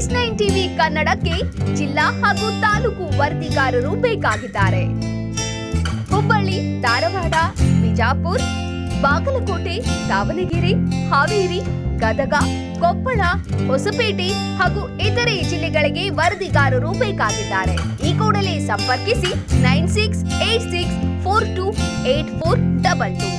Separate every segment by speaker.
Speaker 1: S9 TV ಕನ್ನಡಕ್ಕೆ ಜಿಲ್ಲಾ ಹಾಗೂ ತಾಲೂಕು ವರದಿಗಾರರು ಬೇಕಾಗಿದ್ದಾರೆ. ಹುಬ್ಬಳ್ಳಿ, ಧಾರವಾಡ, ಬಿಜಾಪುರ, ಬಾಗಲಕೋಟೆ, ದಾವಣಗೆರೆ, ಹಾವೇರಿ, ಗದಗ, ಕೊಪ್ಪಳ, ಹೊಸಪೇಟೆ ಹಾಗೂ ಇತರೆ ಜಿಲ್ಲೆಗಳಿಗೆ ವರದಿಗಾರರು ಬೇಕಾಗಿದ್ದಾರೆ. ಈ ಕೂಡಲೇ ಸಂಪರ್ಕಿಸಿ 9686428422.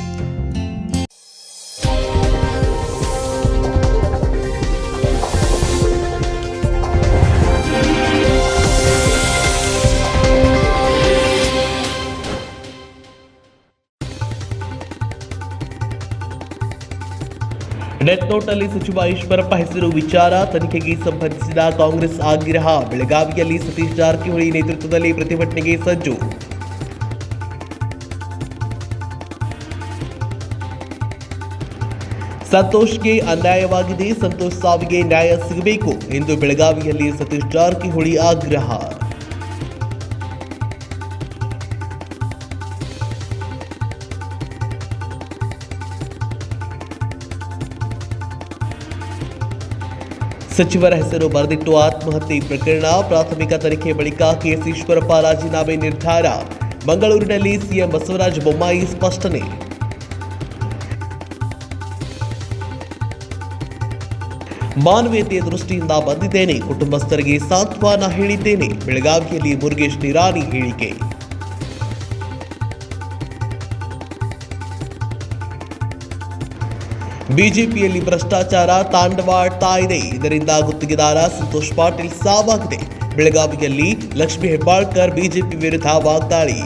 Speaker 2: ಡೆತ್ ನೋಟ್ನಲ್ಲಿ ಸಚಿವ ಈಶ್ವರಪ್ಪ ಹೆಸರು ವಿಚಾರ ತನಿಖೆಗೆ ಸಂಬಂಧಿಸಿದ ಕಾಂಗ್ರೆಸ್ ಆಗ್ರಹ. ಬೆಳಗಾವಿಯಲ್ಲಿ ಸತೀಶ್ ಜಾರಕಿಹೊಳಿ ನೇತೃತ್ವದಲ್ಲಿ ಪ್ರತಿಭಟನೆಗೆ ಸಜ್ಜು. ಸಂತೋಷ್ಗೆ ಅನ್ಯಾಯವಾಗಿದೆ, ಸಂತೋಷ್ ಸಾವಿಗೆ ನ್ಯಾಯ ಸಿಗಬೇಕು ಎಂದು ಬೆಳಗಾವಿಯಲ್ಲಿ ಸತೀಶ್ ಜಾರಕಿಹೊಳಿ ಆಗ್ರಹ. ಸಚಿವರ ಹೆಸರು ಬರೆದಿಟ್ಟು ಆತ್ಮಹತ್ಯೆ ಪ್ರಕರಣ ಪ್ರಾಥಮಿಕ ತನಿಖೆ ಬಳಿಕ ಕೆಎಸ್ ಈಶ್ವರಪ್ಪ ರಾಜೀನಾಮೆ ನಿರ್ಧಾರ. ಮಂಗಳೂರಿನಲ್ಲಿ ಸಿಎಂ ಬಸವರಾಜ ಬೊಮ್ಮಾಯಿ ಸ್ಪಷ್ಟನೆ. ಮಾನವೀಯತೆಯ ದೃಷ್ಟಿಯಿಂದ ಬಂದಿದ್ದೇನೆ, ಕುಟುಂಬಸ್ಥರಿಗೆ ಸಾಂತ್ವನ ಹೇಳಿದ್ದೇನೆ. ಬೆಳಗಾವಿಯಲ್ಲಿ ಮುರುಗೇಶ್ ನಿರಾಣಿ ಹೇಳಿಕೆ. ಬಿಜೆಪಿಯಲ್ಲಿ ಭ್ರಷ್ಟಾಚಾರ ತಾಂಡವಾಡ್ತಾ ಇದೆ. ಇದರಿಂದ ಗುತ್ತಿಗೆದಾರ ಸಂತೋಷ್ ಪಾಟೀಲ್ ಸಾವಾಗಿದೆ. ಬೆಳಗಾವಿಯಲ್ಲಿ ಲಕ್ಷ್ಮೀ ಹೆಬ್ಬಾಳ್ಕರ್ ಬಿಜೆಪಿ ವಿರುದ್ಧ ವಾಗ್ದಾಳಿ.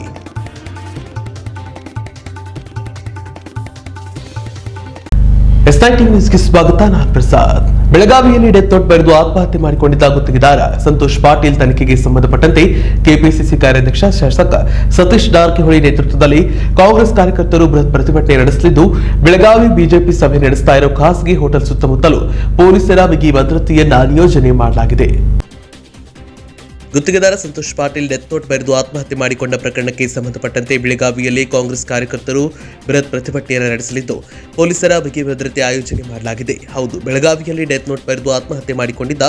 Speaker 2: S9 ನ್ಯೂಸ್ಗೆ ಸ್ವಾಗತ. ನಾನು ಪ್ರಸಾದ್. ಬೆಳಗಾವಿಯಲ್ಲಿ ಡೆತ್ ನೋಟ್ ಬರೆದು ಆತ್ಮಹತ್ಯೆ ಮಾಡಿಕೊಂಡಿದ್ದ ಗುತ್ತಿಗೆದಾರ ಸಂತೋಷ್ ಪಾಟೀಲ್ ತನಿಖೆಗೆ ಸಂಬಂಧಪಟ್ಟಂತೆ ಕೆಪಿಸಿಸಿ ಕಾರ್ಯಾಧ್ಯಕ್ಷ ಶಾಸಕ ಸತೀಶ್ ಜಾರಕಿಹೊಳಿ ನೇತೃತ್ವದಲ್ಲಿ ಕಾಂಗ್ರೆಸ್ ಕಾರ್ಯಕರ್ತರು ಬೃಹತ್ ಪ್ರತಿಭಟನೆ ನಡೆಸಲಿದ್ದು, ಬೆಳಗಾವಿ ಬಿಜೆಪಿ ಸಭೆ ನಡೆಸ್ತಾ ಇರೋ ಖಾಸಗಿ ಹೋಟೆಲ್ ಸುತ್ತಮುತ್ತಲೂ ಪೊಲೀಸರ ಬಿಗಿ ಭದ್ರತೆಯನ್ನ ನಿಯೋಜನೆ ಮಾಡಲಾಗಿದೆ. ಗುತ್ತಿಗೆದಾರ ಸಂತೋಷ್ ಪಾಟೀಲ್ ಡೆತ್ ನೋಟ್ ಬರೆದು ಆತ್ಮಹತ್ಯೆ ಮಾಡಿಕೊಂಡ ಪ್ರಕರಣಕ್ಕೆ ಸಂಬಂಧಪಟ್ಟಂತೆ ಬೆಳಗಾವಿಯಲ್ಲಿ ಕಾಂಗ್ರೆಸ್ ಕಾರ್ಯಕರ್ತರು ಬೃಹತ್ ಪ್ರತಿಭಟನೆಯನ್ನು ನಡೆಸಲಿದ್ದು, ಪೊಲೀಸರ ಬಿಗಿ ಭದ್ರತೆ ಆಯೋಜನೆ ಮಾಡಲಾಗಿದೆ. ಹೌದು, ಬೆಳಗಾವಿಯಲ್ಲಿ ಡೆತ್ ನೋಟ್ ಬರೆದು ಆತ್ಮಹತ್ಯೆ ಮಾಡಿಕೊಂಡಿದ್ದ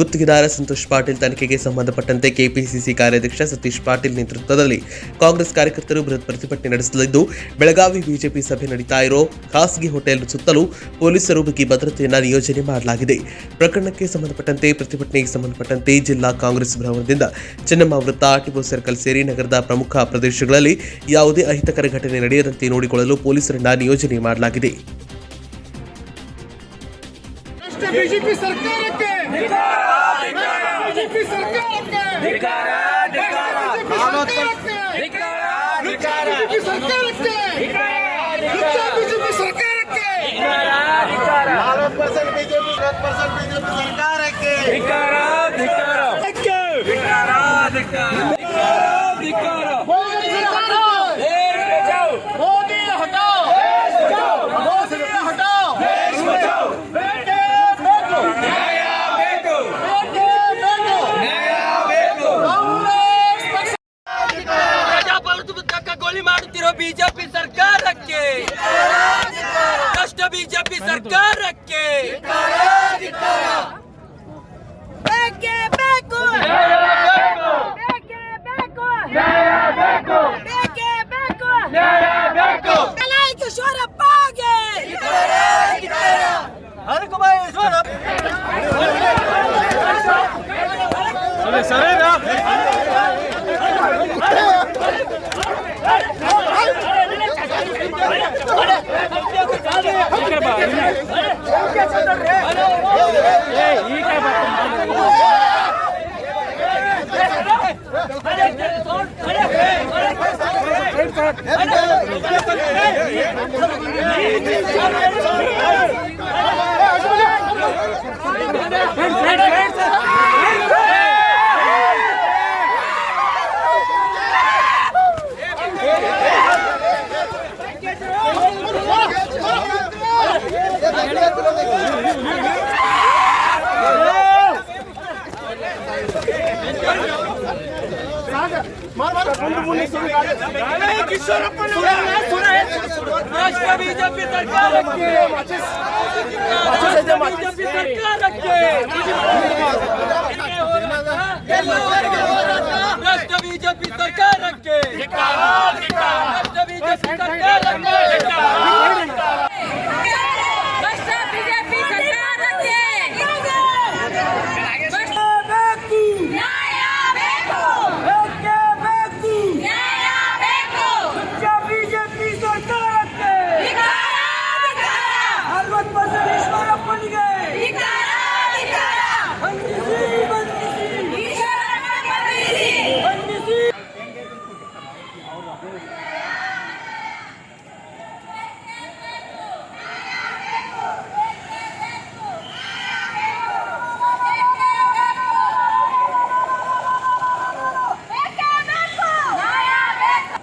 Speaker 2: ಗುತ್ತಿಗೆದಾರ ಸಂತೋಷ್ ಪಾಟೀಲ್ ತನಿಖೆಗೆ ಸಂಬಂಧಪಟ್ಟಂತೆ ಕೆಪಿಸಿಸಿ ಕಾರ್ಯಾಧ್ಯಕ್ಷ ಸತೀಶ್ ಪಾಟೀಲ್ ನೇತೃತ್ವದಲ್ಲಿ ಕಾಂಗ್ರೆಸ್ ಕಾರ್ಯಕರ್ತರು ಬೃಹತ್ ಪ್ರತಿಭಟನೆ ನಡೆಸಲಿದ್ದು, ಬೆಳಗಾವಿ ಬಿಜೆಪಿ ಸಭೆ ನಡೀತಾ ಇರೋ ಖಾಸಗಿ ಹೋಟೆಲ್ ಸುತ್ತಲೂ ಪೊಲೀಸರು ಬಿಗಿ ಭದ್ರತೆಯನ್ನು ನಿಯೋಜನೆ ಮಾಡಲಾಗಿದೆ. ಪ್ರಕರಣಕ್ಕೆ ಸಂಬಂಧಪಟ್ಟಂತೆ ಪ್ರತಿಭಟನೆಗೆ ಸಂಬಂಧಪಟ್ಟಂತೆ ಜಿಲ್ಲಾ ಕಾಂಗ್ರೆಸ್ ದಿಂದ ಚೆನ್ನಮ್ಮ ವೃತ್ತ, ಟಿಪ್ಪು ಸರ್ಕಲ್ ಸೇರಿ ನಗರದ ಪ್ರಮುಖ ಪ್ರದೇಶಗಳಲ್ಲಿ ಯಾವುದೇ ಅಹಿತಕರ ಘಟನೆ ನಡೆಯದಂತೆ ನೋಡಿಕೊಳ್ಳಲು ಪೊಲೀಸರನ್ನ ನಿಯೋಜನೆ ಮಾಡಲಾಗಿದೆ.
Speaker 3: ಗೋಲಿ ಮಾಡುತ್ತಿರೋ ಬಿಜೆಪಿ ಸರ್ಕಾರಕ್ಕೆ, ಕಷ್ಟ ಬಿಜೆಪಿ ಸರ್ಕಾರಕ್ಕೆ ಬೇಕೇ ಬೇಕು, ಬೇಕೇ ಬೇಕು, ಬೇಕೇ ಬೇಕು. ಈಶ್ವರಪ್ಪಗೆ बीजेपी सरकार ಭ್ರಷ್ಟ ಬಿಜೆಪಿ ಸರ್ಕಾರಕ್ಕೆ
Speaker 4: ಭ್ರಷ್ಟ ಬಿಜೆಪಿ ಸರ್ಕಾರಕ್ಕೆ
Speaker 3: ಬೇಕು
Speaker 4: ನ್ಯಾಯ ಬೇಕು,
Speaker 3: ಬೇಕೇ ಬೇಕು
Speaker 4: ನ್ಯಾಯ ಬೇಕು.
Speaker 3: ಭ್ರಷ್ಟ ಬಿಜೆಪಿ ಸರ್ಕಾರಕ್ಕೆ
Speaker 4: ಧಿಕ್ಕಾರ, ಧಿಕ್ಕಾರ,
Speaker 3: 40% ಈಶ್ವರಪ್ಪನಿಗೆ
Speaker 4: ಧಿಕ್ಕಾರ, ಧಿಕ್ಕಾರ.
Speaker 3: ಬಂಧಿಸಿ ಬಂಧಿಸಿ
Speaker 4: ಈಶ್ವರಪ್ಪನ ಬಂಧಿಸಿ.
Speaker 3: ಬಂಧಿಸಿ
Speaker 4: ಬೇಕೇ ಬೇಕು, ನ್ಯಾಯ ಬೇಕು.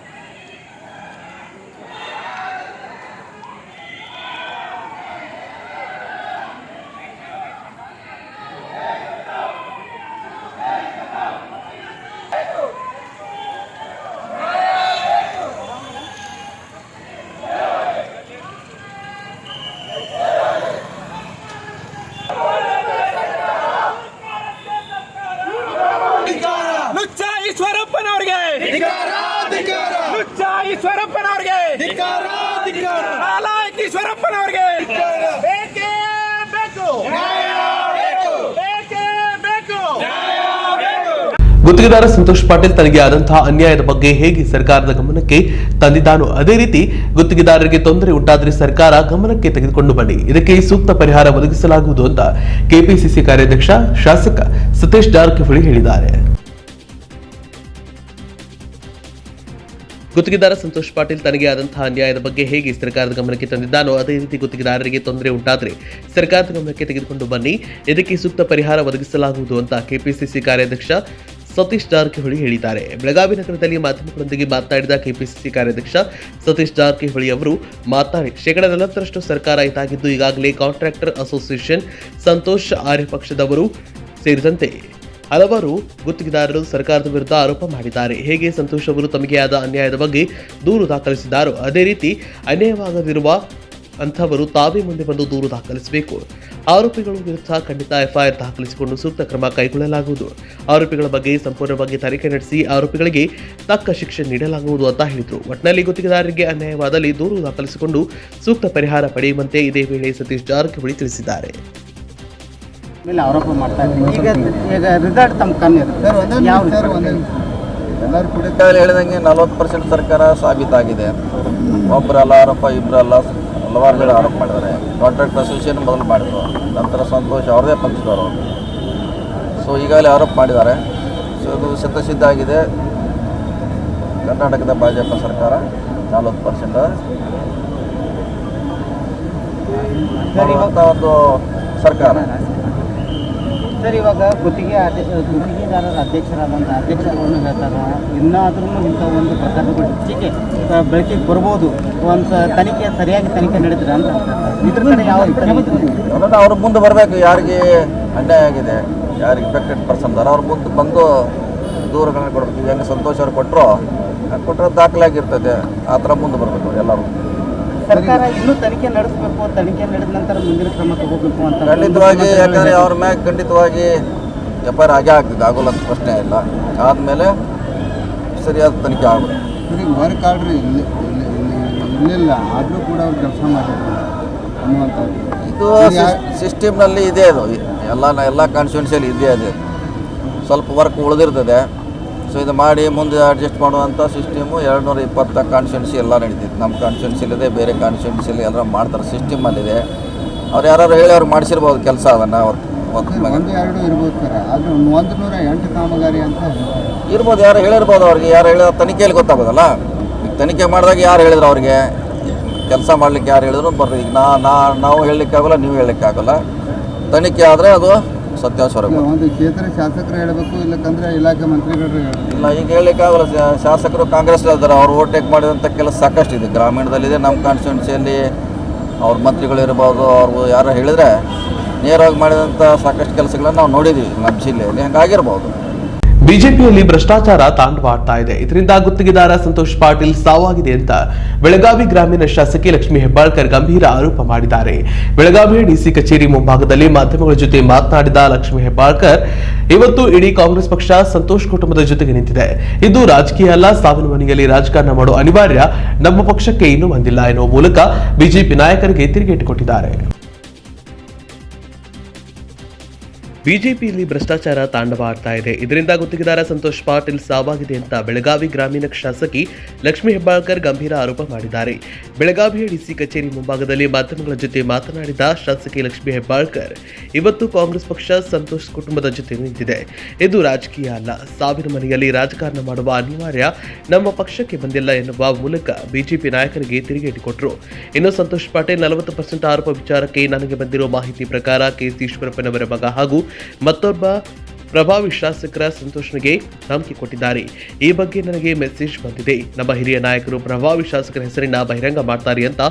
Speaker 3: ಲುಚ್ಚ ಈಶ್ವರಪ್ಪನವ್ರಿಗೆ ಲುಚ್ಚ ಈಶ್ವರಪ್ಪನವ್ರಿಗೆ ನಾಲಾಯಕ್ ಈಶ್ವರಪ್ಪನವ್ರಿಗೆ ಬೇಕೇ ಬೇಕು ಬೇಕೇ ಬೇಕು
Speaker 2: ಗುತ್ತಿಗೆದಾರ ಸಂತೋಷ್ ಪಾಟೀಲ್ ತನಗೆ ಆದಂತಹ ಅನ್ಯಾಯದ ಬಗ್ಗೆ ಹೇಗೆ ಸರ್ಕಾರದ ಗಮನಕ್ಕೆ ತಂದಿದ್ದಾನೋ ಅದೇ ರೀತಿ ಗುತ್ತಿಗೆದಾರರಿಗೆ ತೊಂದರೆ ಉಂಟಾದರೆ ಸರ್ಕಾರ ಗಮನಕ್ಕೆ ತೆಗೆದುಕೊಂಡು ಬನ್ನಿ, ಇದಕ್ಕೆ ಸೂಕ್ತ ಪರಿಹಾರ ಒದಗಿಸಲಾಗುವುದು ಅಂತ ಕೆಪಿಸಿಸಿ ಕಾರ್ಯಾಧ್ಯಕ್ಷ ಶಾಸಕ ಸತೀಶ್ ಜಾರಕಿಹೊಳಿ ಹೇಳಿದ್ದಾರೆ. ಗುತ್ತಿಗೆದಾರ ಸಂತೋಷ್ ಪಾಟೀಲ್ ತನಗೆ ಆದಂತಹ ಅನ್ಯಾಯದ ಬಗ್ಗೆ ಹೇಗೆ ಸರ್ಕಾರದ ಗಮನಕ್ಕೆ ತಂದಿದ್ದಾನೋ ಅದೇ ರೀತಿ ಗುತ್ತಿಗೆದಾರರಿಗೆ ತೊಂದರೆ ಉಂಟಾದರೆ ಸರ್ಕಾರದ ಗಮನಕ್ಕೆ ತೆಗೆದುಕೊಂಡು ಬನ್ನಿ, ಇದಕ್ಕೆ ಸೂಕ್ತ ಪರಿಹಾರ ಒದಗಿಸಲಾಗುವುದು ಅಂತ ಕೆಪಿಸಿಸಿ ಕಾರ್ಯಾಧ್ಯಕ್ಷ ಸತೀಶ್ ಜಾರಕಿಹೊಳಿ ಹೇಳಿದ್ದಾರೆ. ಬೆಳಗಾವಿ ನಗರದಲ್ಲಿ ಮಾಧ್ಯಮಗಳೊಂದಿಗೆ ಮಾತನಾಡಿದ ಕೆಪಿಸಿಸಿ ಕಾರ್ಯಾಧ್ಯಕ್ಷ ಸತೀಶ್ ಜಾರಕಿಹೊಳಿ ಅವರು ಮಾತನಾಡಿ, 40% ಸರ್ಕಾರ ಇದಾಗಿದ್ದು ಈಗಾಗಲೇ ಕಾಂಟ್ರಾಕ್ಟರ್ ಅಸೋಸಿಯೇಷನ್, ಸಂತೋಷ್ ಆರ್ಯ ಪಕ್ಷದವರು ಸೇರಿದಂತೆ ಹಲವಾರು ಗುತ್ತಿಗೆದಾರರು ಸರ್ಕಾರದ ವಿರುದ್ಧ ಆರೋಪ ಮಾಡಿದ್ದಾರೆ. ಹೇಗೆ ಸಂತೋಷ್ ಅವರು ತಮಗೆ ಆದ ಅನ್ಯಾಯದ ಬಗ್ಗೆ ದೂರು ದಾಖಲಿಸಿದ್ದಾರೋ ಅದೇ ರೀತಿ ಅನ್ಯಾಯವಾಗದಿರುವ ಅಂಥವರು ತಾವೇ ಮುಂದೆ ಬಂದು ದೂರು ದಾಖಲಿಸಬೇಕು. ಆರೋಪಿಗಳ ವಿರುದ್ಧ ಖಂಡಿತ ಎಫ್ಐಆರ್ ದಾಖಲಿಸಿಕೊಂಡು ಸೂಕ್ತ ಕ್ರಮ ಕೈಗೊಳ್ಳಲಾಗುವುದು. ಆರೋಪಿಗಳ ಬಗ್ಗೆ ಸಂಪೂರ್ಣವಾಗಿ ತನಿಖೆ ನಡೆಸಿ ಆರೋಪಿಗಳಿಗೆ ತಕ್ಕ ಶಿಕ್ಷೆ ನೀಡಲಾಗುವುದು ಅಂತ ಹೇಳಿದರು. ಒಟ್ಟಿನಲ್ಲಿ ಗುತ್ತಿಗೆದಾರರಿಗೆ ಅನ್ಯಾಯವಾದಲ್ಲಿ ದೂರು ದಾಖಲಿಸಿಕೊಂಡು ಸೂಕ್ತ ಪರಿಹಾರ ಪಡೆಯುವಂತೆ ಇದೇ ವೇಳೆ ಸತೀಶ್ ಜಾರಕಿಹೊಳಿ ತಿಳಿಸಿದ್ದಾರೆ.
Speaker 5: ಮೇಲೆ ಆರೋಪ ಮಾಡ್ತಾ ಇದ್ದಾರೆ. ಈಗ ರಿಸಲ್ಟ್ ತಮ್ಮ ಕಣ್ಣಿದೆ ಯಾವ ಎಲ್ಲರೂ ಕೂಡ
Speaker 6: ಹೇಳಿದಂಗೆ 40% ಸರ್ಕಾರ ಸಾಬೀತಾಗಿದೆ. ಒಬ್ಬರಲ್ಲ ಆರೋಪ, ಇಬ್ಬರಲ್ಲ, ಹಲವಾರು ಜನ ಆರೋಪ ಮಾಡಿದ್ದಾರೆ. ಕಾಂಟ್ರಾಕ್ಟ್ ಅಸೋಸಿಯೇಷನ್ ಮೊದಲು ಮಾಡಿದ್ರು, ನಂತರ ಸಂತೋಷ್ ಅವ್ರದೇ ಪಕ್ಷದವರು. ಸೊ ಈಗಾಗಲೇ ಆರೋಪ ಮಾಡಿದ್ದಾರೆ. ಸೊ ಇದು ಶತಸಿದ್ಧ ಆಗಿದೆ. ಕರ್ನಾಟಕದ ಭಾಜಪ ಸರ್ಕಾರ 40% ಮಾಡುವಂಥ ಒಂದು ಸರ್ಕಾರ.
Speaker 5: ಸರ್, ಇವಾಗ ಗುತ್ತಿಗೆದಾರರ ಅಧ್ಯಕ್ಷರಾದಂಥ ಅಧ್ಯಕ್ಷರುಗಳನ್ನು ಹೇಳ್ತಾರೆ, ಇನ್ನಾದ್ರೂ ಇಂಥ ಒಂದು ಪ್ರಕರಣಗಳು ಹೆಚ್ಚಿಗೆ ಬೆಳಕಿಗೆ ಬರ್ಬೋದು, ಒಂದು ತನಿಖೆ ಸರಿಯಾಗಿ ತನಿಖೆ ನಡೆದ್ರೆ ಅಂತ ಇದ್ರ ಕಡೆ ಯಾವ
Speaker 6: ಅವರನ್ನು ಅವ್ರ ಮುಂದೆ ಬರಬೇಕು. ಯಾರಿಗೆ ಅನ್ಯಾಯ ಆಗಿದೆ, ಯಾರಿಗೆ ಇಫೆಕ್ಟೆಡ್ ಪರ್ಸನ್ ಇದ್ದಾರೆ ಅವ್ರ ಮುಂದೆ ಬಂದು ದೂರುಗಳನ್ನ ಕೊಡಬೇಕು. ಈಗ ಹೆಂಗೆ ಸಂತೋಷ್ ಅವ್ರು ಕೊಟ್ಟರೆ ದಾಖಲಾಗಿರ್ತದೆ, ಆ ಥರ ಮುಂದೆ ಬರಬೇಕು ಎಲ್ಲರೂ.
Speaker 5: ಸರ್ಕಾರ ಇನ್ನೂ ತನಿಖೆ ನಡೆಸಬೇಕು, ತನಿಖೆ ನಡೆದ ನಂತರ ಮುಂದಿನ ಕ್ರಮ ತಗೋಬೇಕು ಅಂತ
Speaker 6: ಖಂಡಿತವಾಗಿ. ಯಾಕಂದರೆ ಅವ್ರ ಮ್ಯಾಗ ಖಂಡಿತವಾಗಿ ಎಫ್ಐಆರ್ ಆಗೇ ಆಗ್ತದೆ, ಆಗೋಲ್ಲ ಅಂತ ಪ್ರಶ್ನೆ ಇಲ್ಲ. ಆದಮೇಲೆ ಸರಿಯಾದ ತನಿಖೆ ಆಗಬೇಕು.
Speaker 5: ವರ್ಕ್ ಆರ್ಡ್ರ್ ಇರಲಿಲ್ಲ ಆದರೂ ಕೂಡ ಅವ್ರು ಕೆಲಸ ಮಾಡಿದ್ರು ಅನ್ನುವಂಥದ್ದು
Speaker 6: ಇದು ಸಿಸ್ಟಮ್ನಲ್ಲಿ ಇದೆ. ಅದು ಎಲ್ಲ ಕಾನ್ಸ್ಟಿಟ್ಯೂನ್ಸಿಯಲ್ಲಿ ಇದೆ. ಅದು ಸ್ವಲ್ಪ ವರ್ಕ್ ಉಳಿದಿರ್ತದೆ. ಸೊ ಇದು ಮಾಡಿ ಮುಂದೆ ಅಡ್ಜಸ್ಟ್ ಮಾಡುವಂಥ ಸಿಸ್ಟಮು 220 ಕಾನ್ಸ್ಟಿಟ್ಯೂನ್ಸಿ ಎಲ್ಲ ನಡೀತಿತ್ತು. ನಮ್ಮ ಕಾನ್ಸ್ಟಿಟ್ಯೂನ್ಸಿಲಿದೆ, ಬೇರೆ ಕಾನ್ಸ್ಟಿಟ್ಯೂನ್ಸಿಯಲ್ಲಿ ಎಲ್ಲರೂ ಮಾಡ್ತಾರೆ. ಸಿಸ್ಟಮಲ್ಲಿದೆ. ಅವ್ರು ಯಾರು ಹೇಳಿ ಅವ್ರು ಮಾಡಿಸಿರ್ಬೋದು ಕೆಲಸ. ಅದನ್ನು ಅವ್ರು
Speaker 5: 1-2 ಇರ್ಬೋದು ಸರ್, ಆದರೆ 108 ಕಾಮಗಾರಿ ಅಂತ
Speaker 6: ಇರ್ಬೋದು. ಯಾರು ಹೇಳಿರ್ಬೋದು, ಅವ್ರಿಗೆ ಯಾರು ಹೇಳಿದ ತನಿಖೆಯಲ್ಲಿ ಗೊತ್ತಾಗೋದಲ್ಲ. ಈಗ ತನಿಖೆ ಮಾಡಿದಾಗ ಯಾರು ಹೇಳಿದ್ರು ಅವ್ರಿಗೆ ಕೆಲಸ ಮಾಡಲಿಕ್ಕೆ ಯಾರು ಹೇಳಿದ್ರು ಬರ್ತದೆ. ಈಗ ನಾವು ಹೇಳಲಿಕ್ಕಾಗಲ್ಲ, ನೀವು ಹೇಳಲಿಕ್ಕಾಗಲ್ಲ. ತನಿಖೆ ಆದರೆ ಅದು ಸತ್ಯಾಂಶ
Speaker 5: ಒಂದು ಕ್ಷೇತ್ರ ಶಾಸಕರು ಹೇಳಬೇಕು, ಇಲ್ಲಕ್ಕಂದ್ರೆ ಇಲಾಖೆ ಮಂತ್ರಿಗಳು
Speaker 6: ಇಲ್ಲ. ಈಗ ಹೇಳಲಿಕ್ಕಾಗಲ್ಲ. ಶಾಸಕರು ಕಾಂಗ್ರೆಸ್ ಇದ್ದಾರೆ, ಅವ್ರು ಓವರ್ಟೇಕ್ ಮಾಡಿದಂಥ ಕೆಲಸ ಸಾಕಷ್ಟು ಇದೆ. ಗ್ರಾಮೀಣದಲ್ಲಿದೆ, ನಮ್ಮ ಕಾನ್ಸ್ಟಿಟ್ಯೂನ್ಸಿಯಲ್ಲಿ ಅವ್ರ ಮಂತ್ರಿಗಳಿರ್ಬೋದು, ಅವ್ರು ಯಾರು ಹೇಳಿದರೆ ನೇರವಾಗಿ ಮಾಡಿದಂಥ ಸಾಕಷ್ಟು ಕೆಲಸಗಳನ್ನು ನಾವು ನೋಡಿದ್ದೀವಿ ನಮ್ಮ ಜಿಲ್ಲೆಯಲ್ಲಿ. ಹಂಗಾಗಿರ್ಬೋದು.
Speaker 2: ಬಿಜೆಪಿಯಲ್ಲಿ ಭ್ರಷ್ಟಾಚಾರ ತಾಂಡವಾಡ್ತಾ ಇದೆ. ಇದರಿಂದ ಗುತ್ತಿಗೆದಾರ ಸಂತೋಷ್ ಪಾಟೀಲ್ ಸಾವಾಗಿದೆ ಅಂತ ಬೆಳಗಾವಿ ಗ್ರಾಮೀಣ ಶಾಸಕಿ ಲಕ್ಷ್ಮೀ ಹೆಬ್ಬಾಳ್ಕರ್ ಗಂಭೀರ ಆರೋಪ ಮಾಡಿದ್ದಾರೆ. ಬೆಳಗಾವಿಯ ಡಿಸಿ ಕಚೇರಿ ಮುಂಭಾಗದಲ್ಲಿ ಮಾಧ್ಯಮಗಳ ಜೊತೆ ಮಾತನಾಡಿದ ಲಕ್ಷ್ಮೀ ಹೆಬ್ಬಾಳ್ಕರ್, ಇವತ್ತು ಇಡೀ ಕಾಂಗ್ರೆಸ್ ಪಕ್ಷ ಸಂತೋಷ್ ಕುಟುಂಬದ ಜೊತೆಗೆ ನಿಂತಿದೆ. ಇದು ರಾಜಕೀಯ ಅಲ್ಲ, ಸಾವಿನ ಮನೆಯಲ್ಲಿ ರಾಜಕಾರಣ ಮಾಡುವ ಅನಿವಾರ್ಯ ನಮ್ಮ ಪಕ್ಷಕ್ಕೆ ಇನ್ನೂ ಬಂದಿಲ್ಲ ಎನ್ನುವ ಮೂಲಕ ಬಿಜೆಪಿ ನಾಯಕರಿಗೆ ತಿರುಗೇಟು ಕೊಟ್ಟಿದ್ದಾರೆ. ಬಿಜೆಪಿಯಲ್ಲಿ ಭ್ರಷ್ಟಾಚಾರ ತಾಂಡವಾಡ್ತಾ ಇದೆ. ಇದರಿಂದ ಗುತ್ತಿಗೆದಾರ ಸಂತೋಷ್ ಪಾಟೀಲ್ ಸಾವಾಗಿದೆ ಅಂತ ಬೆಳಗಾವಿ ಗ್ರಾಮೀಣ ಶಾಸಕಿ ಲಕ್ಷ್ಮೀ ಹೆಬ್ಬಾಳ್ಕರ್ ಗಂಭೀರ ಆರೋಪ ಮಾಡಿದ್ದಾರೆ. ಬೆಳಗಾವಿಯ ಡಿಸಿ ಕಚೇರಿ ಮುಂಭಾಗದಲ್ಲಿ ಮಾಧ್ಯಮಗಳ ಜೊತೆ ಮಾತನಾಡಿದ ಶಾಸಕಿ ಲಕ್ಷ್ಮೀ ಹೆಬ್ಬಾಳ್ಕರ್, ಇವತ್ತು ಕಾಂಗ್ರೆಸ್ ಪಕ್ಷ ಸಂತೋಷ್ ಕುಟುಂಬದ ಜೊತೆ ನಿಂತಿದೆ. ಇದು ರಾಜಕೀಯ ಅಲ್ಲ, ಸಾವಿನ ಮನೆಯಲ್ಲಿ ರಾಜಕಾರಣ ಮಾಡುವ ಅನಿವಾರ್ಯ ನಮ್ಮ ಪಕ್ಷಕ್ಕೆ ಬಂದಿಲ್ಲ ಎನ್ನುವ ಮೂಲಕ ಬಿಜೆಪಿ ನಾಯಕರಿಗೆ ತಿರುಗೇಟು ಕೊಟ್ಟರು. ಇನ್ನು ಸಂತೋಷ್ ಪಾಟೀಲ್ 40% ಆರೋಪ ವಿಚಾರಕ್ಕೆ ನನಗೆ ಬಂದಿರುವ ಮಾಹಿತಿ ಪ್ರಕಾರ ಕೆಸಿ ಈಶ್ವರಪ್ಪನವರ ಮಗ ಹಾಗೂ ಮತ್ತೊಬ್ಬ ಪ್ರಭಾವಿ ಶಾಸಕರ ಸಂತೋಷ್ನಿಗೆ ಧಮಕಿ ಕೊಟ್ಟಿದ್ದಾರೆ. ಈ ಬಗ್ಗೆ ನನಗೆ ಮೆಸೇಜ್ ಬಂದಿದೆ. ನಮ್ಮ ಹಿರಿಯ ನಾಯಕರು ಪ್ರಭಾವಿ ಶಾಸಕರ ಹೆಸರಿನ ಬಹಿರಂಗ ಮಾಡ್ತಾರೆ ಅಂತ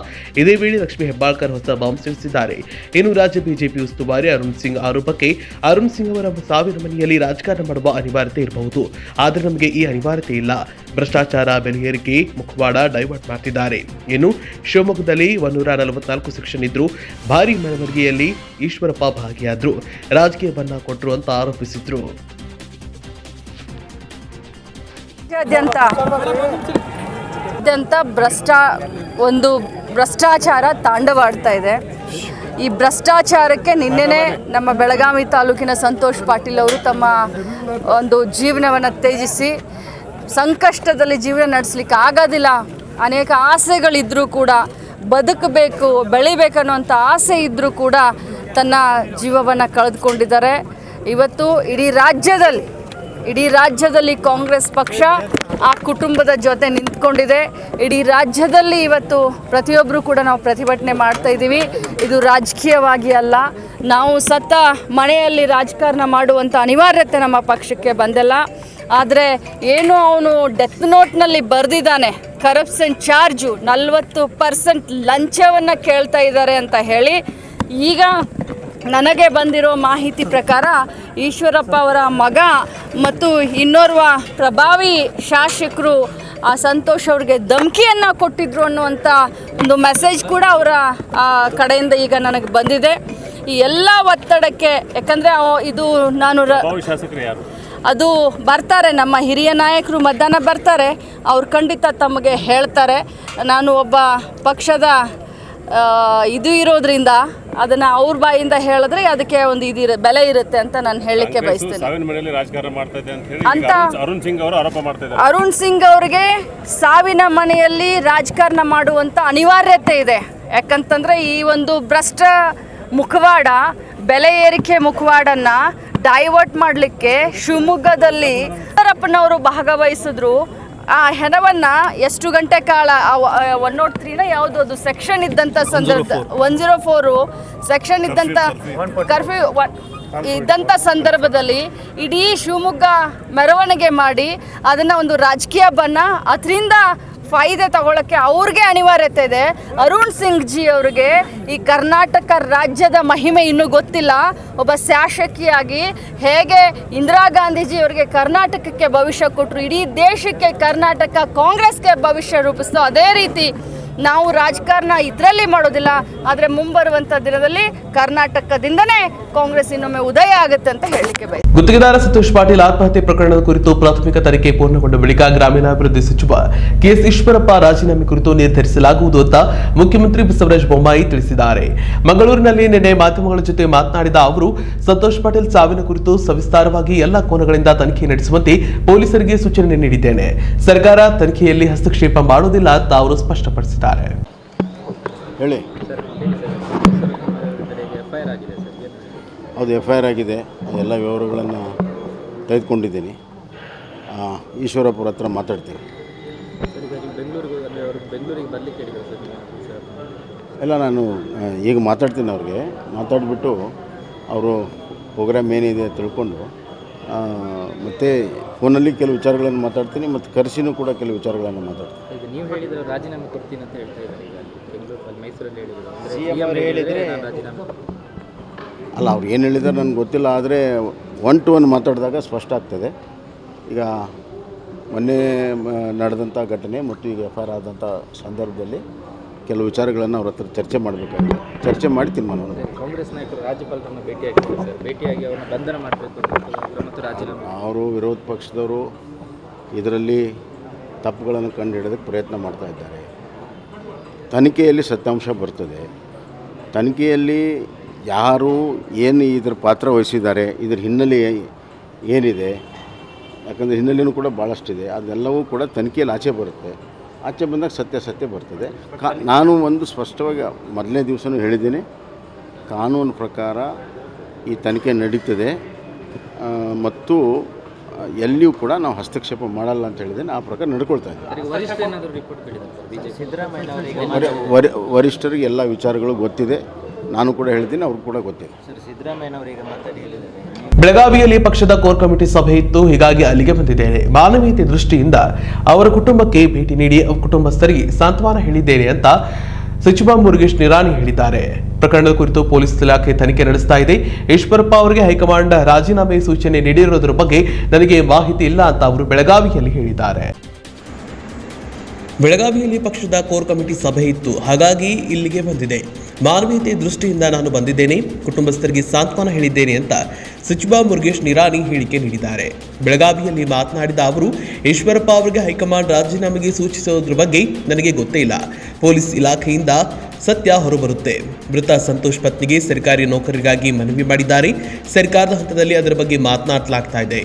Speaker 2: ಇದೇ ವೇಳೆ ಲಕ್ಷ್ಮೀ ಹೆಬ್ಬಾಳ್ಕರ್ ಹೊಸ ಬಾಂಬ್ ಸಿಡಿಸಿದ್ದಾರೆ. ಇನ್ನು ರಾಜ್ಯ ಬಿಜೆಪಿ ಉಸ್ತುವಾರಿ ಅರುಣ್ ಸಿಂಗ್ ಆರೋಪಕ್ಕೆ, ಅರುಣ್ ಸಿಂಗ್ ಅವರ ಸಾವಿನ ಮನೆಯಲ್ಲಿ ರಾಜಕಾರಣ ಮಾಡುವ ಅನಿವಾರ್ಯತೆ ಇರಬಹುದು, ಆದರೆ ನಮಗೆ ಈ ಅನಿವಾರ್ಯತೆ ಇಲ್ಲ. ಭ್ರಷ್ಟಾಚಾರ, ಬೆಲೆ ಏರಿಕೆ, ಮುಖವಾಡ ಡೈವರ್ಟ್ ಮಾಡ್ತಿದ್ದಾರೆ. ಇನ್ನು ಶಿವಮೊಗ್ಗದಲ್ಲಿ 144 ಸೆಕ್ಷನ್ ಇದ್ರು, ಭಾರಿ ಮೆರವಣಿಗೆಯಲ್ಲಿ ಈಶ್ವರಪ್ಪ ಭಾಗಿಯಾದ್ರು, ರಾಜಕೀಯ ಬಣ್ಣ ಕೊಟ್ಟರು ಅಂತ ಆರೋಪಿಸಿದ್ರು.
Speaker 7: ಭ್ರಷ್ಟಾಚಾರ ತಾಂಡವಾಡ್ತಾ ಇದೆ. ಈ ಭ್ರಷ್ಟಾಚಾರಕ್ಕೆ ನಿನ್ನೆನೇ ನಮ್ಮ ಬೆಳಗಾವಿ ತಾಲೂಕಿನ ಸಂತೋಷ್ ಪಾಟೀಲ್ ಅವರು ತಮ್ಮ ಒಂದು ಜೀವನವನ್ನು ತ್ಯಜಿಸಿ ಸಂಕಷ್ಟದಲ್ಲಿ ಜೀವನ ನಡೆಸಲಿಕ್ಕೆ ಆಗೋದಿಲ್ಲ, ಅನೇಕ ಆಸೆಗಳಿದ್ದರೂ ಕೂಡ ಬದುಕಬೇಕು, ಬೆಳಿಬೇಕನ್ನುವಂಥ ಆಸೆ ಇದ್ದರೂ ಕೂಡ ತನ್ನ ಜೀವವನ್ನು ಕಳೆದುಕೊಂಡಿದ್ದಾರೆ. ಇವತ್ತು ಇಡೀ ರಾಜ್ಯದಲ್ಲಿ ಕಾಂಗ್ರೆಸ್ ಪಕ್ಷ ಆ ಕುಟುಂಬದ ಜೊತೆ ನಿಂತ್ಕೊಂಡಿದೆ. ಇಡೀ ರಾಜ್ಯದಲ್ಲಿ ಇವತ್ತು ಪ್ರತಿಯೊಬ್ಬರು ಕೂಡ ನಾವು ಪ್ರತಿಭಟನೆ ಮಾಡ್ತಾ ಇದ್ದೀವಿ. ಇದು ರಾಜಕೀಯವಾಗಿ ಅಲ್ಲ, ನಾವು ಸತ್ತ ಮನೆಯಲ್ಲಿ ರಾಜಕಾರಣ ಮಾಡುವಂಥ ಅನಿವಾರ್ಯತೆ ನಮ್ಮ ಪಕ್ಷಕ್ಕೆ ಬಂದಿಲ್ಲ. ಆದರೆ ಏನು ಅವನು ಡೆತ್ ನೋಟ್ನಲ್ಲಿ ಬರೆದಿದ್ದಾನೆ, ಕರಪ್ಷನ್ ಚಾರ್ಜು 40% ಲಂಚವನ್ನು ಕೇಳ್ತಾ ಇದ್ದಾರೆ ಅಂತ ಹೇಳಿ, ಈಗ ನನಗೆ ಬಂದಿರೋ ಮಾಹಿತಿ ಪ್ರಕಾರ ಈಶ್ವರಪ್ಪ ಅವರ ಮಗ ಮತ್ತು ಇನ್ನೋರ್ವ ಪ್ರಭಾವಿ ಶಾಸಕರು ಆ ಸಂತೋಷ್ ಅವ್ರಿಗೆ ಧಮಕಿಯನ್ನು ಕೊಟ್ಟಿದ್ರು ಅನ್ನುವಂಥ ಒಂದು ಮೆಸೇಜ್ ಕೂಡ ಅವರ ಕಡೆಯಿಂದ ಈಗ ನನಗೆ ಬಂದಿದೆ. ಈ ಎಲ್ಲ ಒತ್ತಡಕ್ಕೆ, ಯಾಕಂದರೆ ಇದು ನಾನು ಅದು ಬರ್ತಾರೆ, ನಮ್ಮ ಹಿರಿಯ ನಾಯಕರು ಮಧ್ಯಾಹ್ನ ಬರ್ತಾರೆ, ಅವ್ರು ಖಂಡಿತ ತಮಗೆ ಹೇಳ್ತಾರೆ. ನಾನು ಒಬ್ಬ ಪಕ್ಷದ ಇದು ಇರೋದ್ರಿಂದ ಅದನ್ನು ಅವ್ರ ಬಾಯಿಂದ ಹೇಳಿದ್ರೆ ಅದಕ್ಕೆ ಒಂದು ಬೆಲೆ ಇರುತ್ತೆ ಅಂತ ನಾನು ಹೇಳಲಿಕ್ಕೆ ಬಯಸ್ತೇನೆ. ಅರುಣ್ ಸಿಂಗ್ ಅವರಿಗೆ ಸಾವಿನ ಮನೆಯಲ್ಲಿ ರಾಜಕಾರಣ ಮಾಡುವಂಥ ಅನಿವಾರ್ಯತೆ ಇದೆ. ಯಾಕಂತಂದರೆ ಈ ಒಂದು ಭ್ರಷ್ಟ ಮುಖವಾಡ, ಬೆಲೆ ಏರಿಕೆ ಮುಖವಾಡನ್ನು ಡೈವರ್ಟ್ ಮಾಡಲಿಕ್ಕೆ ಶಿವಮೊಗ್ಗದಲ್ಲಿ ಈಶ್ವರಪ್ಪನವರು ಭಾಗವಹಿಸಿದ್ರು. ಆ ಹೆಣವನ್ನು ಎಷ್ಟು ಗಂಟೆ ಕಾಲ 103ನ ಯಾವುದೋ ಅದು ಸೆಕ್ಷನ್ ಇದ್ದಂಥ ಸಂದರ್ಭ 104 ಸೆಕ್ಷನ್ ಇದ್ದಂಥ ಕರ್ಫ್ಯೂ ಇದ್ದಂಥ ಸಂದರ್ಭದಲ್ಲಿ ಇಡೀ ಶಿವಮೊಗ್ಗ ಮೆರವಣಿಗೆ ಮಾಡಿ ಅದನ್ನು ಒಂದು ರಾಜಕೀಯ ಬಣ್ಣ, ಅದರಿಂದ ಫಾಯ್ದೆ ತಗೊಳ್ಳೋಕ್ಕೆ ಅವ್ರಿಗೆ ಅನಿವಾರ್ಯತೆ ಇದೆ. ಅರುಣ್ ಸಿಂಗ್ ಜಿ ಅವರಿಗೆ ಈ ಕರ್ನಾಟಕ ರಾಜ್ಯದ ಮಹಿಮೆ ಇನ್ನೂ ಗೊತ್ತಿಲ್ಲ. ಒಬ್ಬ ಶಾಸಕಿಯಾಗಿ ಹೇಗೆ ಇಂದಿರಾ ಗಾಂಧೀಜಿ ಅವರಿಗೆ ಕರ್ನಾಟಕಕ್ಕೆ ಭವಿಷ್ಯ ಕೊಟ್ಟರು, ಇಡೀ ದೇಶಕ್ಕೆ ಕರ್ನಾಟಕ ಕಾಂಗ್ರೆಸ್ಗೆ ಭವಿಷ್ಯ ರೂಪಿಸ್ತು, ಅದೇ ರೀತಿ ನಾವು ರಾಜಕಾರಣ ಇದರಲ್ಲಿ ಮಾಡೋದಿಲ್ಲ. ಆದರೆ ಮುಂಬರುವಂಥ ದಿನದಲ್ಲಿ ಕರ್ನಾಟಕದಿಂದನೇ ಕಾಂಗ್ರೆಸ್ ಇನ್ನೊಮ್ಮೆ ಉದಯ ಆಗುತ್ತೆ ಅಂತ ಹೇಳಲಿಕ್ಕೆ ಬಯಸ್ತೀನಿ.
Speaker 2: ಗುತ್ತಿಗೆದಾರ ಸಂತೋಷ್ ಪಾಟೀಲ್ ಆತ್ಮಹತ್ಯೆ ಪ್ರಕರಣದ ಕುರಿತು ಪ್ರಾಥಮಿಕ ತನಿಖೆ ಪೂರ್ಣಗೊಂಡ ಬಳಿಕ ಗ್ರಾಮೀಣಾಭಿವೃದ್ಧಿ ಸಚಿವ ಕೆಎಸ್ ಈಶ್ವರಪ್ಪ ರಾಜೀನಾಮೆ ಕುರಿತು ನಿರ್ಧರಿಸಲಾಗುವುದು ಅಂತ ಮುಖ್ಯಮಂತ್ರಿ ಬಸವರಾಜ ಬೊಮ್ಮಾಯಿ ತಿಳಿಸಿದ್ದಾರೆ. ಮಂಗಳೂರಿನಲ್ಲಿ ನಿನ್ನೆ ಮಾಧ್ಯಮಗಳ ಜೊತೆ ಮಾತನಾಡಿದ ಅವರು, ಸಂತೋಷ್ ಪಾಟೀಲ್ ಸಾವಿನ ಕುರಿತು ಸವಿಸ್ತಾರವಾಗಿ ಎಲ್ಲ ಕೋನಗಳಿಂದ ತನಿಖೆ ನಡೆಸುವಂತೆ ಪೊಲೀಸರಿಗೆ ಸೂಚನೆ ನೀಡಿದ್ದೇನೆ. ಸರ್ಕಾರ ತನಿಖೆಯಲ್ಲಿ ಹಸ್ತಕ್ಷೇಪ ಮಾಡುವುದಿಲ್ಲ ಅಂತ ಅವರು ಸ್ಪಷ್ಟಪಡಿಸಿದ್ದಾರೆ.
Speaker 8: ಹೇಳಿ. ಹೌದು, FIR ಆಗಿದೆ. ಎಲ್ಲ ವಿವರಗಳನ್ನು ತೆಗೆದುಕೊಂಡಿದ್ದೀನಿ. ಈಶ್ವರಪ್ಪರ ಹತ್ರ ಮಾತಾಡ್ತೀನಿ. ಎಲ್ಲ ನಾನು ಈಗ ಮಾತಾಡ್ತೀನಿ ಅವ್ರಿಗೆ. ಮಾತಾಡಿಬಿಟ್ಟು ಅವರು ಪ್ರೋಗ್ರಾಮ್ ಏನಿದೆ ತಿಳ್ಕೊಂಡು ಮತ್ತು ಫೋನಲ್ಲಿ ಕೆಲವು ವಿಚಾರಗಳನ್ನು ಮಾತಾಡ್ತೀನಿ, ಮತ್ತು ಕರೆಸಿನೂ ಕೂಡ ಕೆಲವು ವಿಚಾರಗಳನ್ನು ಮಾತಾಡ್ತೀನಿ.
Speaker 9: ಈಗ ನೀವು ಹೇಳಿದ್ರೆ ರಾಜೀನಾಮೆ ಕೊಡ್ತೀನಿ ಅಂತ ಹೇಳ್ತಾ ಇದ್ದಾರೆ. ಈಗ ಬೆಂಗಳೂರಲ್ಲಿ ಮೈಸೂರಲ್ಲಿ
Speaker 8: ಹೇಳಿದರೆ ಅಲ್ಲ, ಅವ್ರು ಏನು ಹೇಳಿದ್ದಾರೆ ನನಗೆ ಗೊತ್ತಿಲ್ಲ. ಆದರೆ 1 to 1 ಮಾತಾಡಿದಾಗ ಸ್ಪಷ್ಟ ಆಗ್ತದೆ. ಈಗ ಮೊನ್ನೆ ನಡೆದಂಥ ಘಟನೆ ಮತ್ತು ಈಗ ಎಫ್ ಐ ಆರ್ ಆದಂಥ ಸಂದರ್ಭದಲ್ಲಿ ಕೆಲವು ವಿಚಾರಗಳನ್ನು ಅವ್ರ ಹತ್ರ ಚರ್ಚೆ ಮಾಡಬೇಕಾಗಿದೆ. ಚರ್ಚೆ ಮಾಡಿ ತೀರ್ಮಾನ ಮಾಡಬೇಕು.
Speaker 9: ಕಾಂಗ್ರೆಸ್ ನಾಯಕರು ರಾಜ್ಯಪಾಲರನ್ನು ಭೇಟಿಯಾಗಿದ್ದಾರೆ ಸರ್. ಭೇಟಿಯಾಗಿ ಅವ್ರನ್ನ ಬಂಧನ ಮಾಡಬೇಕು ಮತ್ತು ರಾಜೀನಾಮೆ.
Speaker 8: ಅವರು ವಿರೋಧ ಪಕ್ಷದವರು ಇದರಲ್ಲಿ ತಪ್ಪುಗಳನ್ನು ಕಂಡುಹಿಡಿಯೋದಕ್ಕೆ ಪ್ರಯತ್ನ ಮಾಡ್ತಾ ಇದ್ದಾರೆ. ತನಿಖೆಯಲ್ಲಿ ಸತ್ಯಾಂಶ ಬರ್ತದೆ. ತನಿಖೆಯಲ್ಲಿ ಯಾರು ಏನು ಇದರ ಪಾತ್ರ ವಹಿಸಿದ್ದಾರೆ, ಇದರ ಹಿನ್ನೆಲೆ ಏನಿದೆ, ಯಾಕಂದರೆ ಹಿನ್ನೆಲೆಯೂ ಕೂಡ ಭಾಳಷ್ಟಿದೆ. ಅದೆಲ್ಲವೂ ಕೂಡ ತನಿಖೆಯಲ್ಲಿ ಆಚೆ ಬರುತ್ತೆ. ಆಚೆ ಬಂದಾಗ ಸತ್ಯ ಬರ್ತದೆ. ನಾನು ಒಂದು ಸ್ಪಷ್ಟವಾಗಿ ಮೊದಲನೇ ದಿವಸನೂ ಹೇಳಿದ್ದೀನಿ, ಕಾನೂನು ಪ್ರಕಾರ ಈ ತನಿಖೆ ನಡೀತದೆ ಮತ್ತು ಎಲ್ಲಿಯೂ ಕೂಡ ನಾವು ಹಸ್ತಕ್ಷೇಪ ಮಾಡಲ್ಲ ಅಂತ ಹೇಳಿದ್ದೇನೆ. ಆ ಪ್ರಕಾರ ನಡ್ಕೊಳ್ತಾ ಇದ್ದೀವಿ. ವರಿಷ್ಠರಿಗೆ ಎಲ್ಲ ವಿಚಾರಗಳು ಗೊತ್ತಿದೆ. ನಾನು ಕೂಡ ಹೇಳ್ತೀನಿ, ಅವ್ರಿಗೆ ಕೂಡ ಗೊತ್ತಿದೆ.
Speaker 2: ಬೆಳಗಾವಿಯಲ್ಲಿ ಪಕ್ಷದ ಕೋರ್ ಕಮಿಟಿ ಸಭೆ ಇತ್ತು, ಹೀಗಾಗಿ ಅಲ್ಲಿಗೆ ಬಂದಿದ್ದೇನೆ. ಮಾನವೀಯತೆ ದೃಷ್ಟಿಯಿಂದ ಅವರ ಕುಟುಂಬಕ್ಕೆ ಭೇಟಿ ನೀಡಿ ಕುಟುಂಬಸ್ಥರಿಗೆ ಸಾಂತ್ವನ ಹೇಳಿದ್ದೇನೆ ಅಂತ ಸಚಿವ ಮುರುಗೇಶ್ ನಿರಾಣಿ ಹೇಳಿದ್ದಾರೆ. ಪ್ರಕರಣದ ಕುರಿತು ಪೊಲೀಸ್ ಇಲಾಖೆ ತನಿಖೆ ನಡೆಸ್ತಾ ಇದೆ. ಈಶ್ವರಪ್ಪ ಅವರಿಗೆ ಹೈಕಮಾಂಡ್ ರಾಜೀನಾಮೆ ಸೂಚನೆ ನೀಡಿರುವುದರ ಬಗ್ಗೆ ನನಗೆ ಮಾಹಿತಿ ಇಲ್ಲ ಅಂತ ಅವರು ಬೆಳಗಾವಿಯಲ್ಲಿ ಹೇಳಿದ್ದಾರೆ. ಬೆಳಗಾವಿಯಲ್ಲಿ ಪಕ್ಷದ ಕೋರ್ ಕಮಿಟಿ ಸಭೆ ಇತ್ತು, ಹಾಗಾಗಿ ಇಲ್ಲಿಗೆ ಬಂದಿದೆ. ಮಾನವೀಯತೆ ದೃಷ್ಟಿಯಿಂದ ನಾನು ಬಂದಿದ್ದೇನೆ, ಕುಟುಂಬಸ್ಥರಿಗೆ ಸಾಂತ್ವನ ಹೇಳಿದ್ದೇನೆ ಅಂತ ಸಚಿವ ಮುರುಗೇಶ್ ನಿರಾಣಿ ಹೇಳಿಕೆ ನೀಡಿದ್ದಾರೆ. ಬೆಳಗಾವಿಯಲ್ಲಿ ಮಾತನಾಡಿದ ಅವರು, ಈಶ್ವರಪ್ಪ ಅವರಿಗೆ ಹೈಕಮಾಂಡ್ ರಾಜೀನಾಮೆಗೆ ಸೂಚಿಸುವುದರ ಬಗ್ಗೆ ನನಗೆ ಗೊತ್ತೇ ಇಲ್ಲ. ಪೊಲೀಸ್ ಇಲಾಖೆಯಿಂದ ಸತ್ಯ ಹೊರಬರುತ್ತೆ. ಮೃತ ಸಂತೋಷ್ ಪತ್ನಿಗೆ ಸರ್ಕಾರಿ ನೌಕರರಿಗಾಗಿ ಮನವಿ ಮಾಡಿದ್ದಾರೆ. ಸರ್ಕಾರದ ಹಂತದಲ್ಲಿ ಅದರ ಬಗ್ಗೆ ಮಾತನಾಡಲಾಗ್ತಾ ಇದೆ.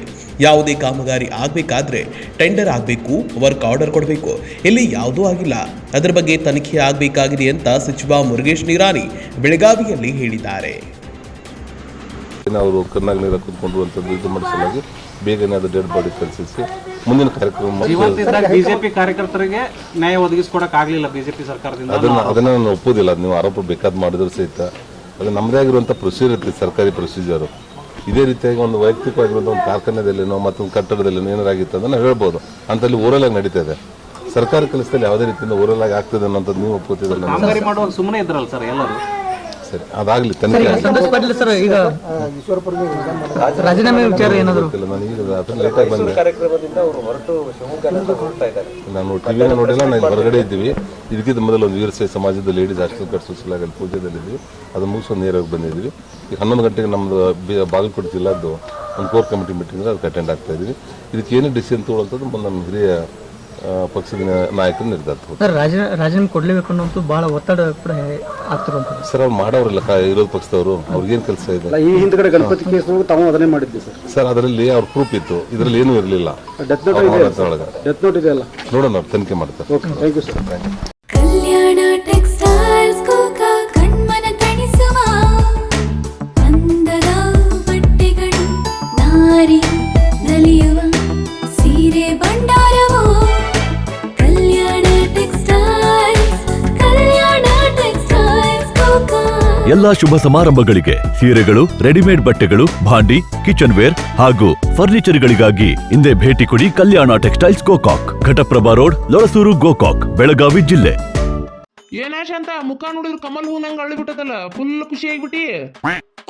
Speaker 2: ಯಾವುದೇ ಕಾಮಗಾರಿ ಆಗಬೇಕಾದ್ರೆ ಟೆಂಡರ್ ಆಗಬೇಕು, ವರ್ಕ್ ಆರ್ಡರ್ ಕೊಡಬೇಕು. ಇಲ್ಲಿ ಯಾವುದೂ ಆಗಿಲ್ಲ. ಅದರ ಬಗ್ಗೆ ತನಿಖೆ ಆಗಬೇಕಾಗಿದೆ ಅಂತ ಸಚಿವ ಮುರುಗೇಶ್ ನಿರಾಣಿ ಬೆಳಗಾವಿಯಲ್ಲಿ ಹೇಳಿದ್ದಾರೆ.
Speaker 10: ಅವರು ಕರ್ನಾಟಕ ನೀರು ಕುತ್ಕೊಂಡು ಅಂತದ್ದು ಇದು ಮಾಡಿಸಲಾಗಿ ಬೇಗನೆ ಅದು ಡೆಡ್ ಬಾಡಿ ಕಳಿಸಿ ಮುಂದಿನ ಕಾರ್ಯಕ್ರಮ
Speaker 5: ಬಿಜೆಪಿ ಕಾರ್ಯಕರ್ತರಿಗೆ ನ್ಯಾಯ ಒದಗಿಸ್ಕೊಡಕ್ಕಾಗಲಿಲ್ಲ ಬಿಜೆಪಿ ಸರ್ಕಾರದಿಂದ.
Speaker 10: ಅದನ್ನ ನಾನು ಒಪ್ಪೋದಿಲ್ಲ. ನೀವು ಆರೋಪ ಬೇಕಾದ ಮಾಡಿದ್ರು ಸಹಿತ ಅದು ನಮ್ಮದೇ ಆಗಿರುವಂಥ ಪ್ರೊಸೀಜರ್ ಇರ್ತದೆ, ಸರ್ಕಾರಿ ಪ್ರೊಸೀಜರು. ಇದೇ ರೀತಿಯಾಗಿ ಒಂದು ವೈಯಕ್ತಿಕವಾಗಿರುವಂಥ ಒಂದು ಕಾರ್ಖಾನೆದಲ್ಲಿನೋ ಮತ್ತೊಂದು ಕಟ್ಟಡದಲ್ಲಿನೋ ಏನಾರಾಗಿತ್ತು ಅದನ್ನು ಹೇಳ್ಬೋದು. ಅಂತಲ್ಲಿ ಓರಲಾಗಿ ನಡೀತಾ ಇದೆ. ಸರ್ಕಾರಿ ಕೆಲಸದಲ್ಲಿ ಯಾವುದೇ ರೀತಿಯಿಂದ ಓರಲಾಗಿ ಆಗ್ತದೆ ಅನ್ನೋಂಥದ್ದು ನೀವು ಒಪ್ಪುತ್ತಿದ್ದಲ್ಲ.
Speaker 5: ಸುಮ್ಮನೆ ಇದ್ರಲ್ಲ ಸರ್ ಎಲ್ಲರೂ.
Speaker 10: ಸರಿ, ಅದಾಗಲಿ. ತನಿಖೆ
Speaker 5: ರಾಜೀನಾಮೆ ವಿಚಾರ ಏನಾದರೂ
Speaker 10: ನಾನು ಈಗ ಲೇಟಾಗಿ ಬಂದೆ. ನಾನು ಟಿವಿನ ನೋಡಿಲ್ಲ, ನಾನು ಹೊರಗಡೆ ಇದ್ದೀವಿ. ಇದಕ್ಕಿಂತ ಮೊದಲು ಒಂದು ವೀರಶೈವ ಸಮಾಜದ ಲೇಡೀಸ್ ಹಾಸ್ಟೆಲ್ ಕಟ್ಸೋಸಲಾಗಲಿ ಪೂಜೆದಲ್ಲಿದ್ದೀವಿ. ಅದು ಮುಗಿಸೋದು ನೇರವಾಗಿ ಬಂದಿದ್ದೀವಿ. ಈಗ 11 ಗಂಟೆಗೆ ನಮ್ಮದು ಬಾಗಲಕೋಟೆ ಜಿಲ್ಲಾದ್ದು ಒಂದು ಕೋರ್ ಕಮಿಟಿ ಮೀಟಿಂಗ್ ಅದಕ್ಕೆ ಅಟೆಂಡ್ ಆಗ್ತಾ ಇದ್ದೀವಿ. ಇದಕ್ಕೆ ಏನೇ ಡಿಸಿಷನ್ ತೊಗೊಳ್ಳೋದು ನಮ್ಮ ಹಿರಿಯ ಪಕ್ಷದ ನಾಯಕರು ನಿರ್ಧಾರ
Speaker 5: ರಾಜೀನಾಮೆ ಕೊಡಲೇಬೇಕು ಅನ್ನೋದು ಭಾಳ ಒತ್ತಡ ಕೂಡ ಆಗ್ತಿರುವಂಥದ್ದು.
Speaker 10: ಸರ್, ಅವ್ರು ಮಾಡೋರಲ್ಲ ವಿರೋಧ ಪಕ್ಷದವರು, ಅವ್ರಿಗೇನು ಕೆಲಸ ಇದೆ?
Speaker 5: ಈ ಹಿಂದ್ಗಡೆ ಗಣಪತಿ ಕೇಸ್ ತಾವು ಅದನ್ನೇ ಮಾಡಿದ್ವಿ
Speaker 10: ಸರ್. ಅದರಲ್ಲಿ ಅವ್ರ ಪ್ರೂಫ್ ಇತ್ತು, ಇದರಲ್ಲಿ ಏನೂ ಇರಲಿಲ್ಲ. ನೋಡೋಣ, ಅವ್ರು ತನಿಖೆ ಮಾಡ್ತಾರೆ.
Speaker 5: Thank you sir.
Speaker 4: Kalyan textiles ಕೋಕಾ ಕಣ್ಮನ ತಣಿಸುವ ಅಂದದ ಬಟ್ಟೆಗಳು, ನಾರಿ ನಲಿಯುವ ಸೀರೆ ಭಂಡಾರವು ಕಲ್ಯಾಣ ಟೆಕ್ಸ್ಟೈಲ್ಸ್ ಕೋಕಾ.
Speaker 11: ಎಲ್ಲಾ ಶುಭ ಸಮಾರಂಭಗಳಿಗೆ ಸೀರೆಗಳು, ರೆಡಿಮೇಡ್ ಬಟ್ಟೆಗಳು, ಭಾಂಡಿ, ಕಿಚನ್ ವೇರ್ ಹಾಗೂ ಫರ್ನಿಚರ್ಗಳಿಗಾಗಿ ಹಿಂದೆ ಭೇಟಿ ಕೊಡಿ ಕಲ್ಯಾಣ ಟೆಕ್ಸ್ಟೈಲ್ಸ್ ಗೋಕಾಕ್, ಘಟಪ್ರಭಾ ರೋಡ್, ಲೊಳಸೂರು, ಗೋಕಾಕ್, ಬೆಳಗಾವಿ ಜಿಲ್ಲೆ.
Speaker 3: ಏನಾಶ ಅಂತ ಮುಖ ನೋಡಿದ್ರು ಕಮಲ್ ಹೂ ನಂಗೆ ಅಳ್ಳಿಬಿಟ್ಟದಲ್ಲ, ಫುಲ್ ಖುಷಿ ಆಗಿಬಿಟ್ಟಿ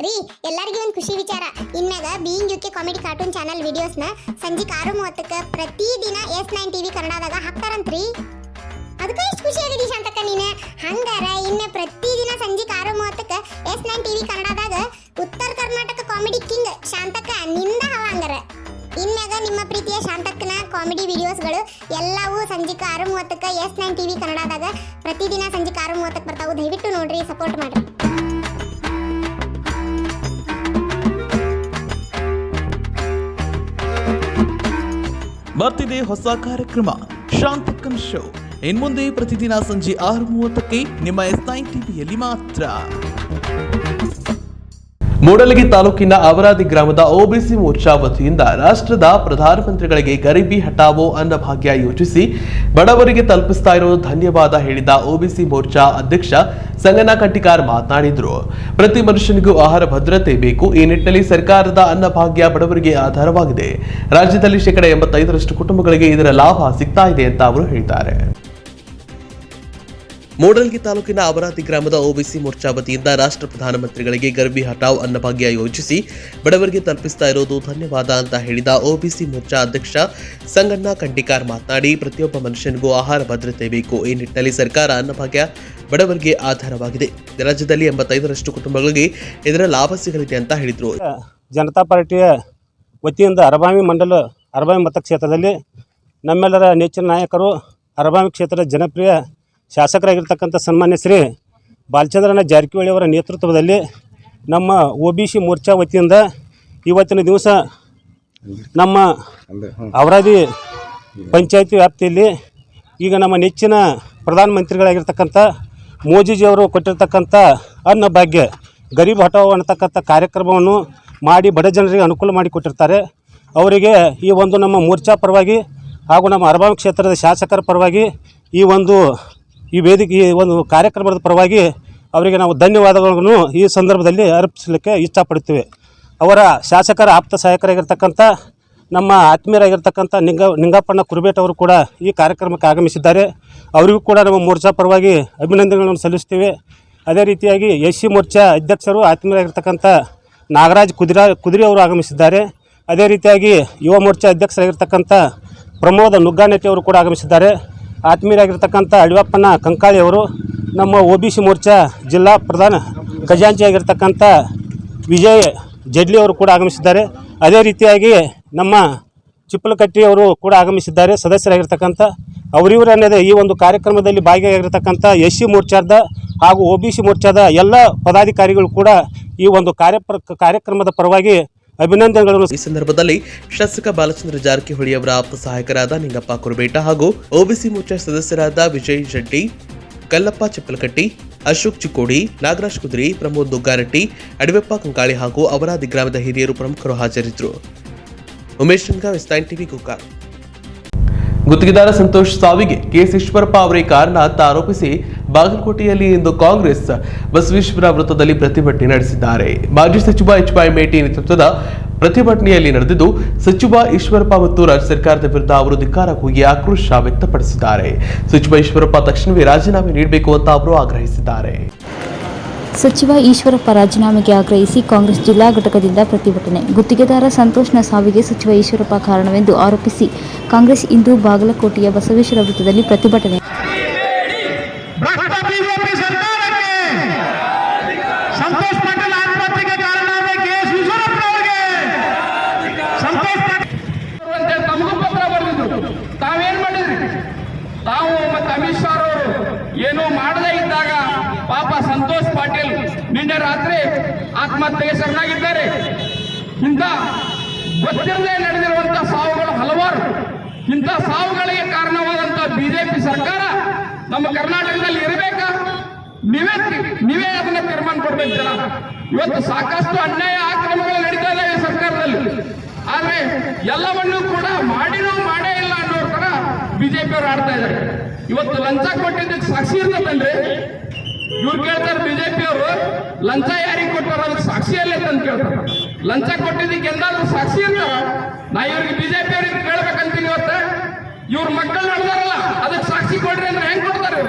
Speaker 12: ರೀ. ಎಲ್ಲರಿಗೂ ಒಂದು ಖುಷಿ ವಿಚಾರ. ಇನ್ಮ್ಯಾಗ being UK comedy cartoon channel ವಿಡಿಯೋಸ್ನ ಸಂಜೆ 6:30 ಪ್ರತಿದಿನ S9 TV ಕನ್ನಡದಾಗ ಹಾಕ್ತಾರಂತ್ರಿ. ಅದಕ್ಕೆ ಎಷ್ಟು ಖುಷಿ ಆಗಿದೆ ಶಾಂತಕ್ಕ ನೀನು. ಹಂಗಾರ ಇನ್ನು ಪ್ರತಿದಿನ ಸಂಜೆ 6:30 S9 TV ಕನ್ನಡದಾಗ ಉತ್ತರ ಕರ್ನಾಟಕ ಕಾಮಿಡಿ ಕಿಂಗ್ ಶಾಂತಕ್ಕ ನಿಂದ ಹಂಗಾರ. ಇನ್ಮ್ಯಾಗ ನಿಮ್ಮ ಪ್ರೀತಿಯ ಶಾಂತಕ್ಕನ ಕಾಮಿಡಿ ವಿಡಿಯೋಸ್ಗಳು ಎಲ್ಲವೂ ಸಂಜೆ 6:30 S9 TV ಕನ್ನಡದಾಗ ಪ್ರತಿದಿನ ಸಂಜೆ 6:30 ಬರ್ತಾವು. ದಯವಿಟ್ಟು ನೋಡ್ರಿ, ಸಪೋರ್ಟ್ ಮಾಡ್ರಿ.
Speaker 2: ಮತ್ತಿದೆ ಹೊಸ ಕಾರ್ಯಕ್ರಮ ಶಾಂತಕ್ಕನ್ ಶೋ. ಇನ್ಮುಂದೆ ಪ್ರತಿದಿನ ಸಂಜೆ 6:30 ನಿಮ್ಮ S9 ಟಿವಿಯಲ್ಲಿ ಮಾತ್ರ. ಮೂಡಲಗಿ ತಾಲೂಕಿನ ಅವರಾದಿ ಗ್ರಾಮದ OBC ಮೋರ್ಚಾ ವತಿಯಿಂದ ರಾಷ್ಟ್ರದ ಪ್ರಧಾನಮಂತ್ರಿಗಳಿಗೆ ಗರೀಬಿ ಹಟಾವೋ ಅನ್ನಭಾಗ್ಯ ಯೋಜಿಸಿ ಬಡವರಿಗೆ ತಲುಪಿಸ್ತಾ ಇರೋದು ಧನ್ಯವಾದ ಹೇಳಿದ OBC ಮೋರ್ಚಾ ಅಧ್ಯಕ್ಷ ಸಂಗನ ಕಟ್ಟಿಕಾರ್ ಮಾತನಾಡಿದರು. ಪ್ರತಿ ಮನುಷ್ಯನಿಗೂ ಆಹಾರ ಭದ್ರತೆ ಬೇಕು. ಈ ನಿಟ್ಟಿನಲ್ಲಿ ಸರ್ಕಾರದ ಅನ್ನಭಾಗ್ಯ ಬಡವರಿಗೆ ಆಧಾರವಾಗಿದೆ. ರಾಜ್ಯದಲ್ಲಿ 85% ಕುಟುಂಬಗಳಿಗೆ ಇದರ ಲಾಭ ಸಿಗ್ತಾ ಇದೆ ಅಂತ ಅವರು ಹೇಳಿದ್ದಾರೆ. ಮೂಡಲಗಿ ತಾಲೂಕಿನ ಅವರಾತಿ ಗ್ರಾಮದ ಓಬಿಸಿ ಮೋರ್ಚಾ ವತಿಯಿಂದ ರಾಷ್ಟ್ರ ಪ್ರಧಾನಮಂತ್ರಿಗಳಿಗೆ ಗರ್ಭಿ ಹಟಾವ್ ಅನ್ನಭಾಗ್ಯ ಯೋಜಿಸಿ ಬಡವರಿಗೆ ತಲುಪಿಸ್ತಾ ಇರೋದು ಧನ್ಯವಾದ ಅಂತ ಹೇಳಿದ ಓಬಿಸಿ ಮೋರ್ಚಾ ಅಧ್ಯಕ್ಷ ಸಂಗಣ್ಣ ಕಂಟಿಕಾರ್ ಮಾತನಾಡಿ, ಪ್ರತಿಯೊಬ್ಬ ಮನುಷ್ಯನಿಗೂ ಆಹಾರ ಭದ್ರತೆ ಬೇಕು. ಈ ನಿಟ್ಟಿನಲ್ಲಿ ಸರ್ಕಾರ ಅನ್ನಭಾಗ್ಯ ಬಡವರಿಗೆ ಆಧಾರವಾಗಿದೆ. ರಾಜ್ಯದಲ್ಲಿ 85% ಕುಟುಂಬಗಳಿಗೆ ಇದರ ಲಾಭ ಸಿಗಲಿದೆ ಅಂತ ಹೇಳಿದರು.
Speaker 5: ಜನತಾ ಪಾರ್ಟಿಯ ವತಿಯಿಂದ ಅರಬಾವಿ ಮತಕ್ಷೇತ್ರದಲ್ಲಿ ನಮ್ಮೆಲ್ಲರ ನೆಚ್ಚಿನ ನಾಯಕರು, ಅರಬಾವಿ ಕ್ಷೇತ್ರದ ಜನಪ್ರಿಯ ಶಾಸಕರಾಗಿರ್ತಕ್ಕಂಥ ಸನ್ಮಾನ್ಯ ಶ್ರೀ ಬಾಲಚಂದ್ರನ ಜಾರಕಿಹೊಳಿ ಅವರ ನೇತೃತ್ವದಲ್ಲಿ ನಮ್ಮ ಓಬಿಸಿ ಮೋರ್ಚಾ ವತಿಯಿಂದ ಇವತ್ತಿನ ದಿವಸ ನಮ್ಮ ಅವರಾದಿ ಪಂಚಾಯತಿ ವ್ಯಾಪ್ತಿಯಲ್ಲಿ ಈಗ ನಮ್ಮ ನೆಚ್ಚಿನ ಪ್ರಧಾನಮಂತ್ರಿಗಳಾಗಿರ್ತಕ್ಕಂಥ ಮೋದಿಜಿಯವರು ಕೊಟ್ಟಿರ್ತಕ್ಕಂಥ ಅನ್ನಭಾಗ್ಯ ಗರೀಬ್ ಹಟಾವ್ ಅನ್ನತಕ್ಕಂಥ ಕಾರ್ಯಕ್ರಮವನ್ನು ಮಾಡಿ ಬಡ ಜನರಿಗೆ ಅನುಕೂಲ ಮಾಡಿಕೊಟ್ಟಿರ್ತಾರೆ. ಅವರಿಗೆ ಈ ಒಂದು ನಮ್ಮ ಮೋರ್ಚಾ ಪರವಾಗಿ ಹಾಗೂ ನಮ್ಮ ಅರಬಾವಿ ಕ್ಷೇತ್ರದ ಶಾಸಕರ ಪರವಾಗಿ ಈ ಒಂದು ಕಾರ್ಯಕ್ರಮದ ಪರವಾಗಿ ಅವರಿಗೆ ನಾವು ಧನ್ಯವಾದಗಳನ್ನು ಈ ಸಂದರ್ಭದಲ್ಲಿ ಅರ್ಪಿಸಲಿಕ್ಕೆ ಇಷ್ಟಪಡ್ತೀವಿ. ಅವರ ಶಾಸಕರ ಆಪ್ತ ಸಹಾಯಕರಾಗಿರ್ತಕ್ಕಂಥ ನಮ್ಮ ಆತ್ಮೀಯರಾಗಿರ್ತಕ್ಕಂಥ ನಿಂಗಪ್ಪಣ್ಣ ಕುರುಬೇಟ್ ಅವರು ಕೂಡ ಈ ಕಾರ್ಯಕ್ರಮಕ್ಕೆ ಆಗಮಿಸಿದ್ದಾರೆ. ಅವರಿಗೂ ಕೂಡ ನಮ್ಮ ಮೋರ್ಚಾ ಪರವಾಗಿ ಅಭಿನಂದನೆಗಳನ್ನು ಸಲ್ಲಿಸ್ತೀವಿ. ಅದೇ ರೀತಿಯಾಗಿ ಎಸ್ಸಿ ಮೋರ್ಚಾ ಅಧ್ಯಕ್ಷರು ಆತ್ಮೀಯರಾಗಿರ್ತಕ್ಕಂಥ ನಾಗರಾಜ್ ಕುದುರೆ ಅವರು ಆಗಮಿಸಿದ್ದಾರೆ. ಅದೇ ರೀತಿಯಾಗಿ ಯುವ ಮೋರ್ಚಾ ಅಧ್ಯಕ್ಷರಾಗಿರ್ತಕ್ಕಂಥ ಪ್ರಮೋದ ನುಗ್ಗಾನೆಟ್ಟಿ ಅವರು ಕೂಡ ಆಗಮಿಸಿದ್ದಾರೆ. ಆತ್ಮೀಯರಾಗಿರ್ತಕ್ಕಂಥ ಅಳಿವಪ್ಪನ ಕಂಕಾಳಿ ಅವರು, ನಮ್ಮ ಓಬಿಸಿ ಮೋರ್ಚಾ ಜಿಲ್ಲಾ ಪ್ರಧಾನ ಖಜಾಂಚಿಯಾಗಿರ್ತಕ್ಕಂಥ ವಿಜಯ್ ಜಡ್ಲಿ ಅವರು ಕೂಡ ಆಗಮಿಸಿದ್ದಾರೆ. ಅದೇ ರೀತಿಯಾಗಿ ನಮ್ಮ ಚಿಪ್ಪಲಕಟ್ಟಿ ಅವರು ಕೂಡ ಆಗಮಿಸಿದ್ದಾರೆ ಸದಸ್ಯರಾಗಿರ್ತಕ್ಕಂಥ. ಅವರಿವರು ಅನ್ನೋದೇ ಈ ಒಂದು ಕಾರ್ಯಕ್ರಮದಲ್ಲಿ ಭಾಗಿಯಾಗಿರ್ತಕ್ಕಂಥ ಎಸ್ಸಿ ಮೋರ್ಚಾದ ಹಾಗೂ ಓಬಿಸಿ ಮೋರ್ಚಾದ ಎಲ್ಲ ಪದಾಧಿಕಾರಿಗಳು ಕೂಡ ಈ ಒಂದು ಕಾರ್ಯಕ್ರಮದ ಪರವಾಗಿ ಅಭಿನಂದನೆಗಳನ್ನು.
Speaker 2: ಈ ಸಂದರ್ಭದಲ್ಲಿ ಶಾಸಕ ಬಾಲಚಂದ್ರ ಜಾರಕಿಹೊಳಿ ಅವರ ಆಪ್ತ ಸಹಾಯಕರಾದ ನಿಂಗಪ್ಪ ಕುರುಬೇಟ ಹಾಗೂ ಓಬಿಸಿ ಮೋರ್ಚಾ ಸದಸ್ಯರಾದ ವಿಜಯ್ ಜಡ್ಡಿ, ಕಲ್ಲಪ್ಪ ಚಿಪ್ಪಲಕಟ್ಟಿ, ಅಶೋಕ್ ಚಿಕ್ಕೋಡಿ, ನಾಗರಾಜ್ ಕುದುರೆ, ಪ್ರಮೋದ್ ದುಗ್ಗಾರಟ್ಟಿ, ಅಡಿವೆಪ್ಪ ಕಂಕಾಳಿ ಹಾಗೂ ಅವರಾದಿ ಗ್ರಾಮದ ಹಿರಿಯರು ಪ್ರಮುಖರು ಹಾಜರಿದ್ದರು. ಉಮೇಶ್ ಟಿವಿ ಗೋಕಾಕ್. ಗುತ್ತಿಗೆದಾರ ಸಂತೋಷ್ ಸಾವಿಗೆ ಕೆಎಸ್ ಈಶ್ವರಪ್ಪ ಅವರೇ ಕಾರಣ ಅಂತ ಆರೋಪಿಸಿ ಬಾಗಲಕೋಟೆಯಲ್ಲಿ ಇಂದು ಕಾಂಗ್ರೆಸ್ ಬಸವೇಶ್ವರ ವೃತ್ತದಲ್ಲಿ ಪ್ರತಿಭಟನೆ ನಡೆಸಿದ್ದಾರೆ. ಮಾಜಿ ಸಚಿವ ಎಚ್.ವೈ. ಮೇಟಿ ನೇತೃತ್ವದ ಪ್ರತಿಭಟನೆಯಲ್ಲಿ ನಡೆದಿದ್ದು, ಸಚಿವ ಈಶ್ವರಪ್ಪ ಮತ್ತು ರಾಜ್ಯ ಸರ್ಕಾರದ ವಿರುದ್ಧ ಅವರು ಧಿಕ್ಕಾರ ಕೂಗಿ ಆಕ್ರೋಶ ವ್ಯಕ್ತಪಡಿಸಿದ್ದಾರೆ. ಸಚಿವ ಈಶ್ವರಪ್ಪ ತಕ್ಷಣವೇ ರಾಜೀನಾಮೆ ನೀಡಬೇಕು ಅಂತ ಅವರು ಆಗ್ರಹಿಸಿದ್ದಾರೆ.
Speaker 13: ಸಚಿವ ಈಶ್ವರಪ್ಪ ರಾಜೀನಾಮೆಗೆ ಆಗ್ರಹಿಸಿ ಕಾಂಗ್ರೆಸ್ ಜಿಲ್ಲಾ ಘಟಕದಿಂದ ಪ್ರತಿಭಟನೆ. ಗುತ್ತಿಗೆದಾರ ಸಂತೋಷ್ನ ಸಾವಿಗೆ ಸಚಿವ ಈಶ್ವರಪ್ಪ ಕಾರಣವೆಂದು ಆರೋಪಿಸಿ ಕಾಂಗ್ರೆಸ್ ಇಂದು ಬಾಗಲಕೋಟೆಯ ಬಸವೇಶ್ವರ ವೃತ್ತದಲ್ಲಿ ಪ್ರತಿಭಟನೆ.
Speaker 3: ತಾವು ಮತ್ತು ಅಮಿತ್ ಶಾ ಅವರು ಏನು ಮಾಡದೇ ಇದ್ದಾಗ ಪಾಪ ಸಂತೋಷ್ ಪಾಟೀಲ್ ನಿನ್ನೆ ರಾತ್ರಿ ಆತ್ಮಹತ್ಯೆಗೆ ಶರಣಾಗಿದ್ದಾರೆ. ಇಂಥ ಗೊತ್ತಿರದೇ ನಡೆದಿರುವಂತಹ ಸಾವುಗಳು ಹಲವಾರು. ಇಂಥ ಸಾವುಗಳಿಗೆ ಕಾರಣವಾದಂತಹ ಬಿಜೆಪಿ ಸರ್ಕಾರ ನಮ್ಮ ಕರ್ನಾಟಕದಲ್ಲಿ ಇರಬೇಕಾ? ನೀವೇ ಅದನ್ನ ತೀರ್ಮಾನ ಕೊಡ್ಬೇಕು ಜನ. ಇವತ್ತು ಸಾಕಷ್ಟು ಅನ್ಯಾಯ ಆಕ್ರಮಗಳು ನಡೀತಾ ಇದ್ದಾವೆ ಸರ್ಕಾರದಲ್ಲಿ. ಆದ್ರೆ ಎಲ್ಲವನ್ನೂ ಕೂಡ ಮಾಡೇ ಇಲ್ಲ ಅನ್ನೋ ತರ ಬಿಜೆಪಿ ಅವರು ಆಡ್ತಾ ಇದ್ದಾರೆ. ಇವತ್ತು ಲಂಚ ಕೊಟ್ಟಿದ್ದಕ್ಕೆ ಸಾಕ್ಷಿ ಇರ್ತದಲ್ರಿ? ಇವ್ರು ಕೇಳ್ತಾರೆ ಬಿಜೆಪಿ ಅವರು, ಲಂಚ ಯಾರಿಗೆ ಕೊಟ್ಟಾರ ಅದಕ್ಕೆ ಸಾಕ್ಷಿ ಅಲ್ಲೇ ಅಂತ ಕೇಳ್ತಾರೆ. ಲಂಚ ಕೊಟ್ಟಿದ್ದಕ್ಕೆ ಎಂದಾದ್ರೂ ಸಾಕ್ಷಿ ಇರ್ತಾರ? ನಾ ಇವ್ರಿಗೆ ಬಿಜೆಪಿ ಅವ್ರಿಗೆ ಕೇಳ್ಬೇಕಂತೀನಿ. ಇವತ್ತ ಇವ್ರ ಮಕ್ಕಳು ನಡೆದಾರಲ್ಲ, ಅದಕ್ಕೆ ಸಾಕ್ಷಿ ಕೊಡ್ರಿ ಅಂದ್ರೆ ಹೆಂಗ್ ಕೊಡ್ತಾರೆ?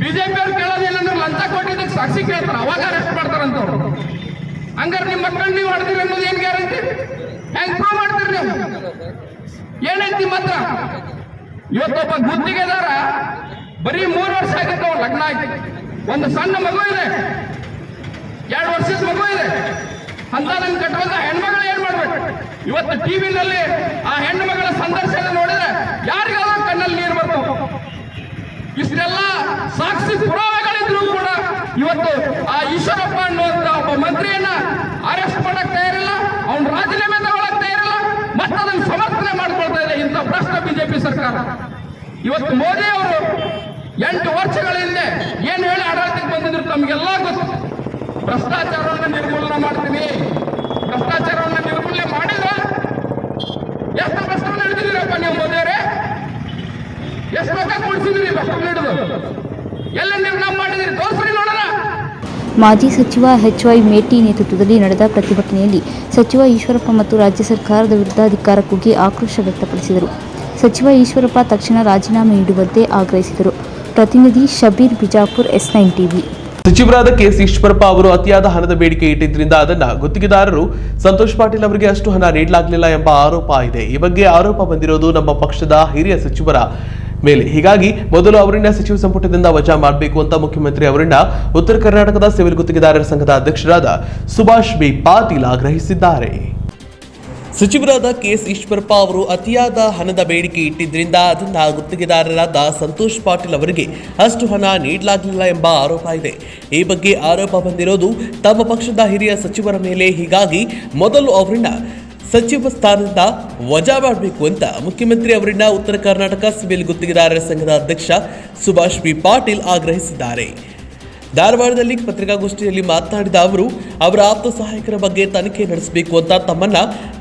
Speaker 3: ಬಿಜೆಪಿ ಅವ್ರು ಕೇಳೋದೇನಂದ್ರೆ ಲಂಚ ಕೊಟ್ಟಿದ್ದಕ್ಕೆ ಸಾಕ್ಷಿ ಕೇಳ್ತಾರ, ಅವಾಗ ಅರೆಸ್ಟ್ ಮಾಡ್ತಾರಂತವ್ರು. ಹಂಗಾರೆ ನಿಮ್ಮ ಮಕ್ಕಳು ನೀವು ಹೊಡೆದಿರಿ ಅನ್ನೋದು ಏನ್ ಗ್ಯಾರಂಟಿ? ಹೆಂಗ್ ಪ್ರೂವ್ ಮಾಡ್ತೀರಿ ನೀವು? ಏನೈತಿ ಮಾತ್ರ? ಇವತ್ತೊಬ್ಬ ಗುತ್ತಿಗೆದಾರ ಬರೀ 3 ವರ್ಷ ಆಗಿತ್ತು ಲಗ್ನ ಆಗಿ, ಒಂದು ಸಣ್ಣ ಮಗು ಇದೆ, 2 ವರ್ಷದ ಮಗು ಇದೆ. ಅಂತ ನನ್ ಕಟ್ಟುವಂತ ಹೆಣ್ಮಗಳು ಏನ್ ಮಾಡ್ಬೇಕು? ಇವತ್ತು ಟಿವಿನಲ್ಲಿ ಆ ಹೆಣ್ಣು ಮಗಳ ಸಂದರ್ಶನ ನೋಡಿದ್ರೆ ಯಾರಿಗಾದ್ರೂ ಕಣ್ಣಲ್ಲಿ ನೀರು ಬರ್ತಾವ. ಇಷ್ಟೆಲ್ಲ ಸಾಕ್ಷಿ ಪುರಾವೆಗಳಿದ್ರು ಕೂಡ ಇವತ್ತು ಆ ಈಶ್ವರಪ್ಪ ಅನ್ನುವಂತ ಒಬ್ಬ ಮಂತ್ರಿಯನ್ನ ಅರೆಸ್ಟ್ ಮಾಡಕ್ ತಯಾರಿಲ್ಲ, ಅವ್ನ ರಾಜೀನಾಮೆ ತಗೊಳಕ್ ತಯಾರಿಲ್ಲ, ಮತ್ತೆ ಅದನ್ನು ಸಮರ್ಥನೆ ಮಾಡ್ಕೊಳ್ತಾ ಇದೆ ಇಂಥ ಭ್ರಷ್ಟ ಬಿಜೆಪಿ ಸರ್ಕಾರ. ಇವತ್ತು ಮೋದಿ ಅವರು 8 ವರ್ಷಗಳ ಹಿಂದೆ ಏನು ಹೇಳಿ ಆಡಳಿತಕ್ಕೆ ಬಂದಿದ್ರು ತಮಗೆಲ್ಲ ಗೊತ್ತು. ಭ್ರಷ್ಟಾಚಾರವನ್ನು ನಿರ್ಮೂಲನೆ ಮಾಡ್ತೀನಿ, ಭ್ರಷ್ಟಾಚಾರವನ್ನು ನಿರ್ಮೂಲನೆ ಮಾಡಿದ್ರ ಎಷ್ಟು ಭ್ರಷ್ಟ ನಡೆದಿದ್ದೀರಪ್ಪ ನೀವು ಮೋದಿಯವರೇ? ಎಷ್ಟು ರೊಕ್ಕ ಕೊಡಿಸಿದ್ರಿ ಭ್ರಷ್ಟ ನಡೆದು? ಎಲ್ಲ ನೀವು ನಮ್ಮ ಮಾಡಿದಿರಿ, ತೋರಿಸ್ರಿ ನೋಡೋಣ.
Speaker 13: ಮಾಜಿ ಸಚಿವ ಎಚ್.ವೈ. ಮೇಟಿ ನೇತೃತ್ವದಲ್ಲಿ ನಡೆದ ಪ್ರತಿಭಟನೆಯಲ್ಲಿ ಸಚಿವ ಈಶ್ವರಪ್ಪ ಮತ್ತು ರಾಜ್ಯ ಸರ್ಕಾರದ ವಿರುದ್ಧ ಧಿಕ್ಕಾರ ಕೂಗಿ ಆಕ್ರೋಶ ವ್ಯಕ್ತಪಡಿಸಿದರು. ಸಚಿವ ಈಶ್ವರಪ್ಪ ತಕ್ಷಣ ರಾಜೀನಾಮೆ ನೀಡುವಂತೆ ಆಗ್ರಹಿಸಿದರು. ಪ್ರತಿನಿಧಿ ಶಬೀರ್, ಬಿಜಾಪುರ್, S9 ಟಿವಿ.
Speaker 2: ಸಚಿವರಾದ ಕೆಎಸ್ ಈಶ್ವರಪ್ಪ ಅವರು ಅತಿಯಾದ ಹಣದ ಬೇಡಿಕೆ ಇಟ್ಟಿದ್ದರಿಂದ ಅದನ್ನ ಗುತ್ತಿಗೆದಾರರು ಸಂತೋಷ್ ಪಾಟೀಲ್ ಅವರಿಗೆ ಅಷ್ಟು ಹಣ ನೀಡಲಾಗಲಿಲ್ಲ ಎಂಬ ಆರೋಪ ಇದೆ. ಈ ಬಗ್ಗೆ ಆರೋಪ ಬಂದಿರೋದು ನಮ್ಮ ಪಕ್ಷದ ಹಿರಿಯ ಸಚಿವರ ಮೇಲೆ. ಹೀಗಾಗಿ ಮೊದಲು ಅವರನ್ನ ಸಚಿವ ಸಂಪುಟದಿಂದ ವಜಾ ಮಾಡಬೇಕು ಅಂತ ಮುಖ್ಯಮಂತ್ರಿ ಅವರನ್ನ ಉತ್ತರ ಕರ್ನಾಟಕದ ಸಿವಿಲ್ ಗುತ್ತಿಗೆದಾರರ ಸಂಘದ ಅಧ್ಯಕ್ಷರಾದ ಸುಭಾಷ್ ಬಿ ಪಾಟೀಲ್ ಆಗ್ರಹಿಸಿದ್ದಾರೆ. ಸಚಿವರಾದ ಕೆಎಸ್ ಈಶ್ವರಪ್ಪ ಅವರು ಅತಿಯಾದ ಹಣದ ಬೇಡಿಕೆ ಇಟ್ಟಿದ್ದರಿಂದ ಅದನ್ನ ಗುತ್ತಿಗೆದಾರರಾದ ಸಂತೋಷ್ ಪಾಟೀಲ್ ಅವರಿಗೆ ಅಷ್ಟು ಹಣ ನೀಡಲಾಗಲಿಲ್ಲ ಎಂಬ ಆರೋಪ ಇದೆ. ಈ ಬಗ್ಗೆ ಆರೋಪ ಬಂದಿರೋದು ತಮ್ಮ ಪಕ್ಷದ ಹಿರಿಯ ಸಚಿವರ ಮೇಲೆ. ಹೀಗಾಗಿ ಮೊದಲು ಅವರನ್ನ ಸಚಿವ ಸ್ಥಾನದಿಂದ ವಜಾ ಮಾಡಬೇಕು ಅಂತ ಮುಖ್ಯಮಂತ್ರಿ ಅವರನ್ನ ಉತ್ತರ ಕರ್ನಾಟಕ ಸಿವಿಲ್ ಗುತ್ತಿಗೆದಾರರ ಸಂಘದ ಅಧ್ಯಕ್ಷ ಸುಭಾಷ್ ಬಿ ಪಾಟೀಲ್ ಆಗ್ರಹಿಸಿದ್ದಾರೆ. ಧಾರವಾಡದಲ್ಲಿ ಪತ್ರಿಕಾಗೋಷ್ಠಿಯಲ್ಲಿ ಮಾತನಾಡಿದ ಅವರು, ಅವರ ಆಪ್ತ ಸಹಾಯಕರ ಬಗ್ಗೆ ತನಿಖೆ ನಡೆಸಬೇಕು ಅಂತ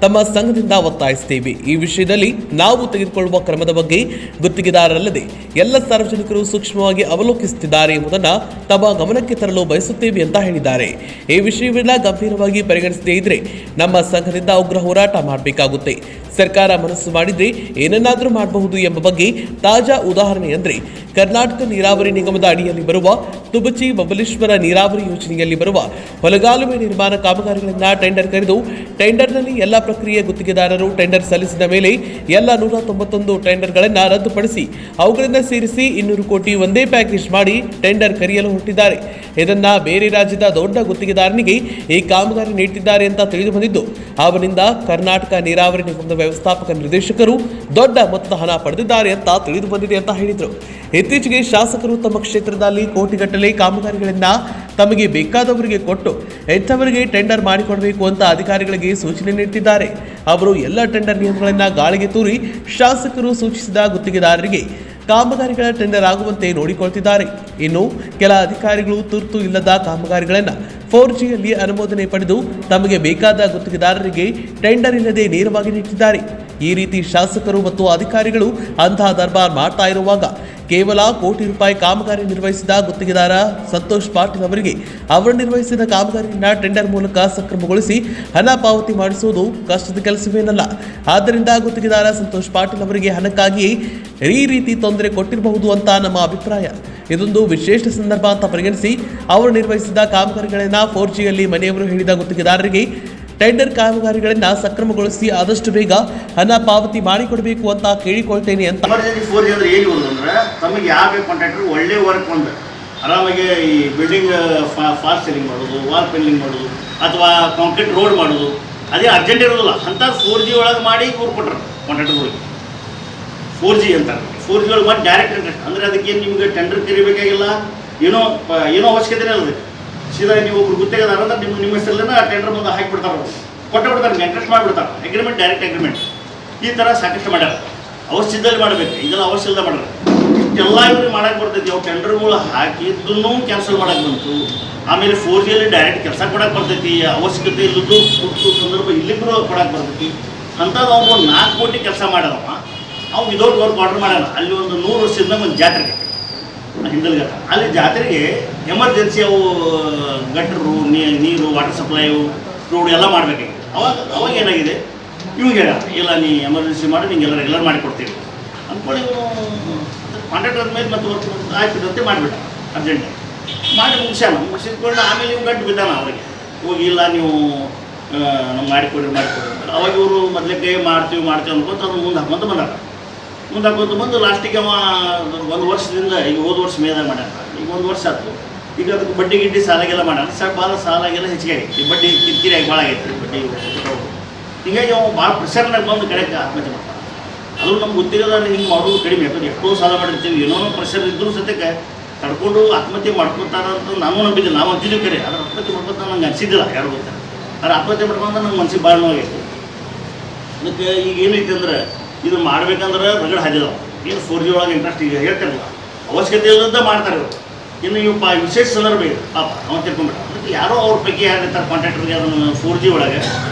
Speaker 2: ತಮ್ಮ ಸಂಘದಿಂದ ಒತ್ತಾಯಿಸುತ್ತೇವೆ. ಈ ವಿಷಯದಲ್ಲಿ ನಾವು ತೆಗೆದುಕೊಳ್ಳುವ ಕ್ರಮದ ಬಗ್ಗೆ ಗುತ್ತಿಗೆದಾರರಲ್ಲದೆ ಎಲ್ಲ ಸಾರ್ವಜನಿಕರು ಸೂಕ್ಷ್ಮವಾಗಿ ಅವಲೋಕಿಸುತ್ತಿದ್ದಾರೆ ಎಂಬುದನ್ನು ತಮ್ಮ ಗಮನಕ್ಕೆ ತರಲು ಬಯಸುತ್ತೇವೆ ಅಂತ ಹೇಳಿದ್ದಾರೆ. ಈ ವಿಷಯವೆಲ್ಲ ಗಂಭೀರವಾಗಿ ಪರಿಗಣಿಸದೇ ಇದ್ರೆ ನಮ್ಮ ಸಂಘದಿಂದ ಉಗ್ರ ಹೋರಾಟ ಮಾಡಬೇಕಾಗುತ್ತೆ. ಸರ್ಕಾರ ಮನಸ್ಸು ಮಾಡಿದ್ರೆ ಏನನ್ನಾದರೂ ಮಾಡಬಹುದು ಎಂಬ ಬಗ್ಗೆ ತಾಜಾ ಉದಾಹರಣೆ ಅಂದರೆ ಕರ್ನಾಟಕ ನೀರಾವರಿ ನಿಗಮದ ಅಡಿಯಲ್ಲಿ ಬರುವ ತುಬಚಿ ಬಬಲೇಶ್ವರ ನೀರಾವರಿ ಯೋಜನೆಯಲ್ಲಿ ಬರುವ ಹೊಲಗಾಲುವೆ ನಿರ್ಮಾಣ ಕಾಮಗಾರಿಗಳನ್ನು ಟೆಂಡರ್ ಕರೆದು ಟೆಂಡರ್ನಲ್ಲಿ ಎಲ್ಲ ಪ್ರಕ್ರಿಯೆ ಗುತ್ತಿಗೆದಾರರು ಟೆಂಡರ್ ಸಲ್ಲಿಸಿದ ಮೇಲೆ ಎಲ್ಲ 191 ಟೆಂಡರ್ಗಳನ್ನು ರದ್ದುಪಡಿಸಿ ಅವುಗಳನ್ನು ಸೇರಿಸಿ 200 ಕೋಟಿ ಒಂದೇ ಪ್ಯಾಕೇಜ್ ಮಾಡಿ ಟೆಂಡರ್ ಕರೆಯಲು ಹೊರಟಿದ್ದಾರೆ. ಇದನ್ನ ಬೇರೆ ರಾಜ್ಯದ ದೊಡ್ಡ ಗುತ್ತಿಗೆದಾರನಿಗೆ ಈ ಕಾಮಗಾರಿ ನೀಡುತ್ತಿದ್ದಾರೆ ಅಂತ ತಿಳಿದು ಬಂದಿದ್ದು, ಅವನಿಂದ ಕರ್ನಾಟಕ ನೀರಾವರಿ ನಿಗಮದ ವ್ಯವಸ್ಥಾಪಕ ನಿರ್ದೇಶಕರು ದೊಡ್ಡ ಮೊತ್ತದ ಹಣ ಪಡೆದಿದ್ದಾರೆ ಅಂತ ತಿಳಿದು ಬಂದಿದೆ ಅಂತ ಹೇಳಿದರು. ಇತ್ತೀಚೆಗೆ ಶಾಸಕರು ತಮ್ಮ ಕ್ಷೇತ್ರದಲ್ಲಿ ಕೋಟಿಗಟ್ಟಲೆ ಕಾಮಗಾರಿಗಳನ್ನ ತಮಗೆ ಬೇಕಾದವರಿಗೆ ಕೊಟ್ಟು ಹೆಚ್ಚವರಿಗೆ ಟೆಂಡರ್ ಮಾಡಿಕೊಡಬೇಕು ಅಂತ ಅಧಿಕಾರಿಗಳಿಗೆ ಸೂಚನೆ ನೀಡುತ್ತಿದ್ದಾರೆ. ಅವರು ಎಲ್ಲ ಟೆಂಡರ್ ನಿಯಮಗಳನ್ನು ಗಾಳಿಗೆ ತೂರಿ ಶಾಸಕರು ಸೂಚಿಸಿದ ಗುತ್ತಿಗೆದಾರರಿಗೆ ಕಾಮಗಾರಿಗಳ ಟೆಂಡರ್ ಆಗುವಂತೆ ನೋಡಿಕೊಳ್ತಿದ್ದಾರೆ. ಇನ್ನು ಕೆಲ ಅಧಿಕಾರಿಗಳು ತುರ್ತು ಇಲ್ಲದ ಕಾಮಗಾರಿಗಳನ್ನು 4Gಯಲ್ಲಿ ಅನುಮೋದನೆ ಪಡೆದು ತಮಗೆ ಬೇಕಾದ ಗುತ್ತಿಗೆದಾರರಿಗೆ ಟೆಂಡರ್ ಇಲ್ಲದೆ ನೇರವಾಗಿ ನೀಡುತ್ತಿದ್ದಾರೆ. ಈ ರೀತಿ ಶಾಸಕರು ಮತ್ತು ಅಧಿಕಾರಿಗಳು ಅಂತಹ ದರ್ಬಾರ್ ಮಾಡ್ತಾ ಇರುವಾಗ ಕೇವಲ ಕೋಟಿ ರೂಪಾಯಿ ಕಾಮಗಾರಿ ನಿರ್ವಹಿಸಿದ ಗುತ್ತಿಗೆದಾರ ಸಂತೋಷ್ ಪಾಟೀಲ್ ಅವರಿಗೆ ಅವರು ನಿರ್ವಹಿಸಿದ ಕಾಮಗಾರಿಯನ್ನು ಟೆಂಡರ್ ಮೂಲಕ ಸಕ್ರಮಗೊಳಿಸಿ ಹಣ ಪಾವತಿ ಮಾಡಿಸುವುದು ಕಷ್ಟದ ಕೆಲಸವೇನಲ್ಲ. ಆದ್ದರಿಂದ ಗುತ್ತಿಗೆದಾರ ಸಂತೋಷ್ ಪಾಟೀಲ್ ಅವರಿಗೆ ಹಣಕ್ಕಾಗಿಯೇ ಈ ರೀತಿ ತೊಂದರೆ ಕೊಟ್ಟಿರಬಹುದು ಅಂತ ನಮ್ಮ ಅಭಿಪ್ರಾಯ. ಇದೊಂದು ವಿಶೇಷ ಸಂದರ್ಭ ಅಂತ ಪರಿಗಣಿಸಿ ಅವರು ನಿರ್ವಹಿಸಿದ ಕಾಮಗಾರಿಗಳನ್ನು 4Gಯಲ್ಲಿ ಮನೆಯವರು ಹೇಳಿದ ಗುತ್ತಿಗೆದಾರರಿಗೆ ಟೆಂಡರ್ ಕಾಮಗಾರಿಗಳನ್ನು ಸಕ್ರಮಗೊಳಿಸಿ ಆದಷ್ಟು ಬೇಗ ಹಣ ಪಾವತಿ ಮಾಡಿಕೊಡಬೇಕು ಅಂತ ಕೇಳಿಕೊಳ್ತೇನೆ ಅಂತ.
Speaker 5: ಎಮರ್ಜೆನ್ಸಿ 4G ಅಂದ್ರೆ ಏನು ಅಂದ್ರೆ ತಮಗೆ ಯಾವ ಕಾಂಟ್ರಾಕ್ಟರ್ ಒಳ್ಳೆ ವರ್ಕ್ ಒಂದು ಆರಾಮಾಗಿ ಈ ಬಿಲ್ಡಿಂಗ್ ಫಾಸ್ಟ್ ಸೀಲಿಂಗ್ ಮಾಡೋದು, ವಾಲ್ ಪೆಲ್ಲಿಂಗ್ ಮಾಡೋದು ಅಥವಾ ಕಾಂಕ್ರೀಟ್ ರೋಡ್ ಮಾಡೋದು ಅದೇ ಅರ್ಜೆಂಟ್ ಇರೋದಿಲ್ಲ ಅಂತ 4G ಒಳಗೆ ಮಾಡಿ ಇವ್ರು ಕೊಟ್ಟರು ಕಾಂಟ್ರಾಕ್ಟರ್ಗಳಿಗೆ. 4G ಅಂತಾರೆ 4G ಒಳಗೆ ಮಾಡಿ ಡೈರೆಕ್ಟ್ ಇಂಟ್ರೆಸ್ಟ್ ಅಂದರೆ ಅದಕ್ಕೆ ನಿಮ್ಗೆ ಟೆಂಡರ್ ಕರಿಬೇಕಾಗಿಲ್ಲ, ಏನೋ ಅವಶ್ಯಕತೆ ಇರೋದು. ಸೀದಾ ನೀವು ಒಬ್ರು ಗುತ್ತಿಗೆದಾರ ಅಂದ್ರೆ ನಿಮ್ಮ ಹೆಸರನ್ನ ಟೆಂಡರ್ ಮುಂದೆ ಹಾಕಿಬಿಡ್ತಾರೆ, ಕೊಟ್ಟು ಬಿಡ್ತಾರೆ, ಇಂಟ್ರೆಸ್ಟ್ ಮಾಡಿಬಿಡ್ತಾರೆ. ಅಗ್ರಿಮೆಂಟ್ ಡೈರೆಕ್ಟ್ ಅಗ್ರಿಮೆಂಟ್ ಈ ಥರ ಸಾಕಷ್ಟು ಮಾಡ್ಯಾರ. ಅವಶ್ಯದಲ್ಲಿ ಮಾಡಬೇಕು, ಇದೆಲ್ಲ ಅವಶ್ಯದ ಮಾಡ್ಯಾರ. ಇಷ್ಟೆಲ್ಲ ಇವ್ರಿಗೆ ಮಾಡಕ್ಕೆ ಬರ್ತೈತಿ. ಅವು ಟೆಂಡರ್ಗಳು ಹಾಕಿದ್ದನ್ನು ಕ್ಯಾನ್ಸಲ್ ಮಾಡಕ್ಕೆ ಬಂತು. ಆಮೇಲೆ 4Gಯಲ್ಲಿ ಡೈರೆಕ್ಟ್ ಕೆಲಸ ಕೊಡಕ್ಕೆ ಬರ್ತೈತಿ. ಅವಶ್ಯಕತೆ ಇಲ್ಲದ್ದು ತುರ್ತು ಸಂದರ್ಭ ಇಲ್ಲಿಗೂ ಕೊಡಕ್ಕೆ ಬರ್ತೈತಿ. ಅಂಥದ್ದು ಅವ್ನು 4 ಕೋಟಿ ಕೆಲಸ ಮಾಡ್ಯಾವ. ಅವ್ನು ವಿದೌಟ್ ವರ್ಕ್ ಆರ್ಡರ್ ಮಾಡ್ಯಾನ. ಅಲ್ಲಿ ಒಂದು 100 ವರ್ಷದಿಂದ ಒಂದು ಜಾತ್ರೆಗೆ ಹಿಂದಲ್ಗಟ್ಟ ಅಲ್ಲಿ ಜಾತ್ರೆಗೆ ಎಮರ್ಜೆನ್ಸಿ ಅವು ಗಟ್ರು ನೀರು ವಾಟರ್ ಸಪ್ಲೈವು ರೋಡ್ ಎಲ್ಲ ಮಾಡಬೇಕಾಗಿದೆ. ಅವಾಗ ಏನಾಗಿದೆ ಇವಾಗ ಹೇಳ ಇಲ್ಲ ನೀ ಎಮರ್ಜೆನ್ಸಿ ಮಾಡಿ ನಿಂಗೆಲ್ಲ ರೆಗ್ಯುಲರ್ ಮಾಡಿಕೊಡ್ತೀವಿ ಅಂದ್ಕೊಂಡು ಇವನು ಕಾಂಟ್ರಾಕ್ಟರ್ ಮೇಲೆ ಮತ್ತು ವರ್ಕ್ ಆಗ್ತಿದ್ದಂತೆ ಮಾಡಿಬಿಟ್ಟ. ಅರ್ಜೆಂಟ್ ಮಾಡಿ ಮುಗಿಸಿದ್ಕೊಂಡು ಆಮೇಲೆ ಇವ್ನು ಗಂಟು ಬಿದ್ದಾನ. ಅವರಿಗೆ ಹೋಗಿ ಇಲ್ಲ ನೀವು ನಮ್ಗೆ ಮಾಡಿಕೊಡ್ರಿ ಅವಾಗ ಇವರು ಮೊದಲೇ ಮಾಡ್ತೀವಿ ಅನ್ಕೊಂತ ಅದು ಮುಂದೆ ಹಾಕೊಂತ ಬಂದು ಲಾಸ್ಟಿಗೆ ಅವ 1 ವರ್ಷದಿಂದ ಈಗ ಹೋದ ವರ್ಷ ಮೇದಾಗ ಮಾಡ್ಯಾನ. ಈಗ 1 ವರ್ಷ ಆಯ್ತು. ಈಗ ಅದಕ್ಕೆ ಬಡ್ಡಿ ಗಿಡ್ಡಿ ಸಾಲಾಗೆಲ್ಲ ಮಾಡ್ಯಾನ. ಭಾಳ ಸಾಲಾಗೆಲ್ಲ ಹೆಚ್ಚಿಗೆ ಆಗೈತಿ. ಈ ಬಡ್ಡಿ ಕಿರಿಕಿರಿಯಾಗಿ ಭಾಳ ಆಗೈತಿ ಬಡ್ಡಿ. ಹೀಗಾಗಿ ಅವ ಭಾಳ ಪ್ರೆಷರ್ನಾಗ ಬಂದು ಕಡೆಗೆ ಆತ್ಮಹತ್ಯೆ ಮಾಡ್ತಾನೆ. ಅದು ನಮ್ಮ ಗುತ್ತಿಗೆದಾರ ಹಿಂಗೆ ಮಾಡೋದು ಕಡಿಮೆ. ಯಾಕಂದ್ರೆ ಎಷ್ಟೋ ಸಾಲ ಮಾಡಿರ್ತೀವಿ, ಏನೋ ಪ್ರೆಷರ್ ಇದ್ದರೂ ಸತ್ಯಕ್ಕೆ ತಡ್ಕೊಂಡು ಆತ್ಮಹತ್ಯೆ ಮಾಡ್ಕೊತಾರ ಅಂತ ನಾವು ನಂಬಿದ್ದೆ. ನಾವು ಅಂತಿದ್ದೀವಿ ಕರೆ. ಅದ್ರ ಆತ್ಮಹತ್ಯೆ ಮಾಡ್ಕೊತ ನಂಗೆ ಅನಿಸಿದ್ದಿಲ್ಲ ಯಾರು ಗೊತ್ತಾರೆ. ಅದ್ರ ಆತ್ಮಹತ್ಯೆ ಮಾಡ್ಕೊಂತ ನಂಗೆ ಮನಸ್ಸಿಗೆ ಭಾಳ ನೋವಾಗೈತಿ. ಅದಕ್ಕೆ ಈಗ ಏನೈತಿ ಅಂದ್ರೆ ಇದು ಮಾಡ್ಬೇಕಂದ್ರೆ ರಗಡ್ ಹಾದಿದಾವೆ. ಏನು 4G ಒಳಗೆ ಇಂಟ್ರೆಸ್ಟ್ ಈಗ ಹೇಳ್ತಾರಲ್ಲ ಅವಶ್ಯಕತೆ ಇಲ್ಲದ ಮಾಡ್ತಾರೆ ಇವರು. ಇನ್ನು ಇವು ವಿಶೇಷ ಸಂದರ್ಭ ಇದೆ ಪಾಪ ಅವನು ತಿಳ್ಕೊಂಡ್ಬಿಟ್ಟ. ಅದಕ್ಕೆ ಯಾರೋ ಅವ್ರ ಪೈಕಿ ಯಾರಿರ್ತಾರೆ ಕಾಂಟ್ರಾಕ್ಟರ್ಗೆ ಅದನ್ನು 4G ಒಳಗೆ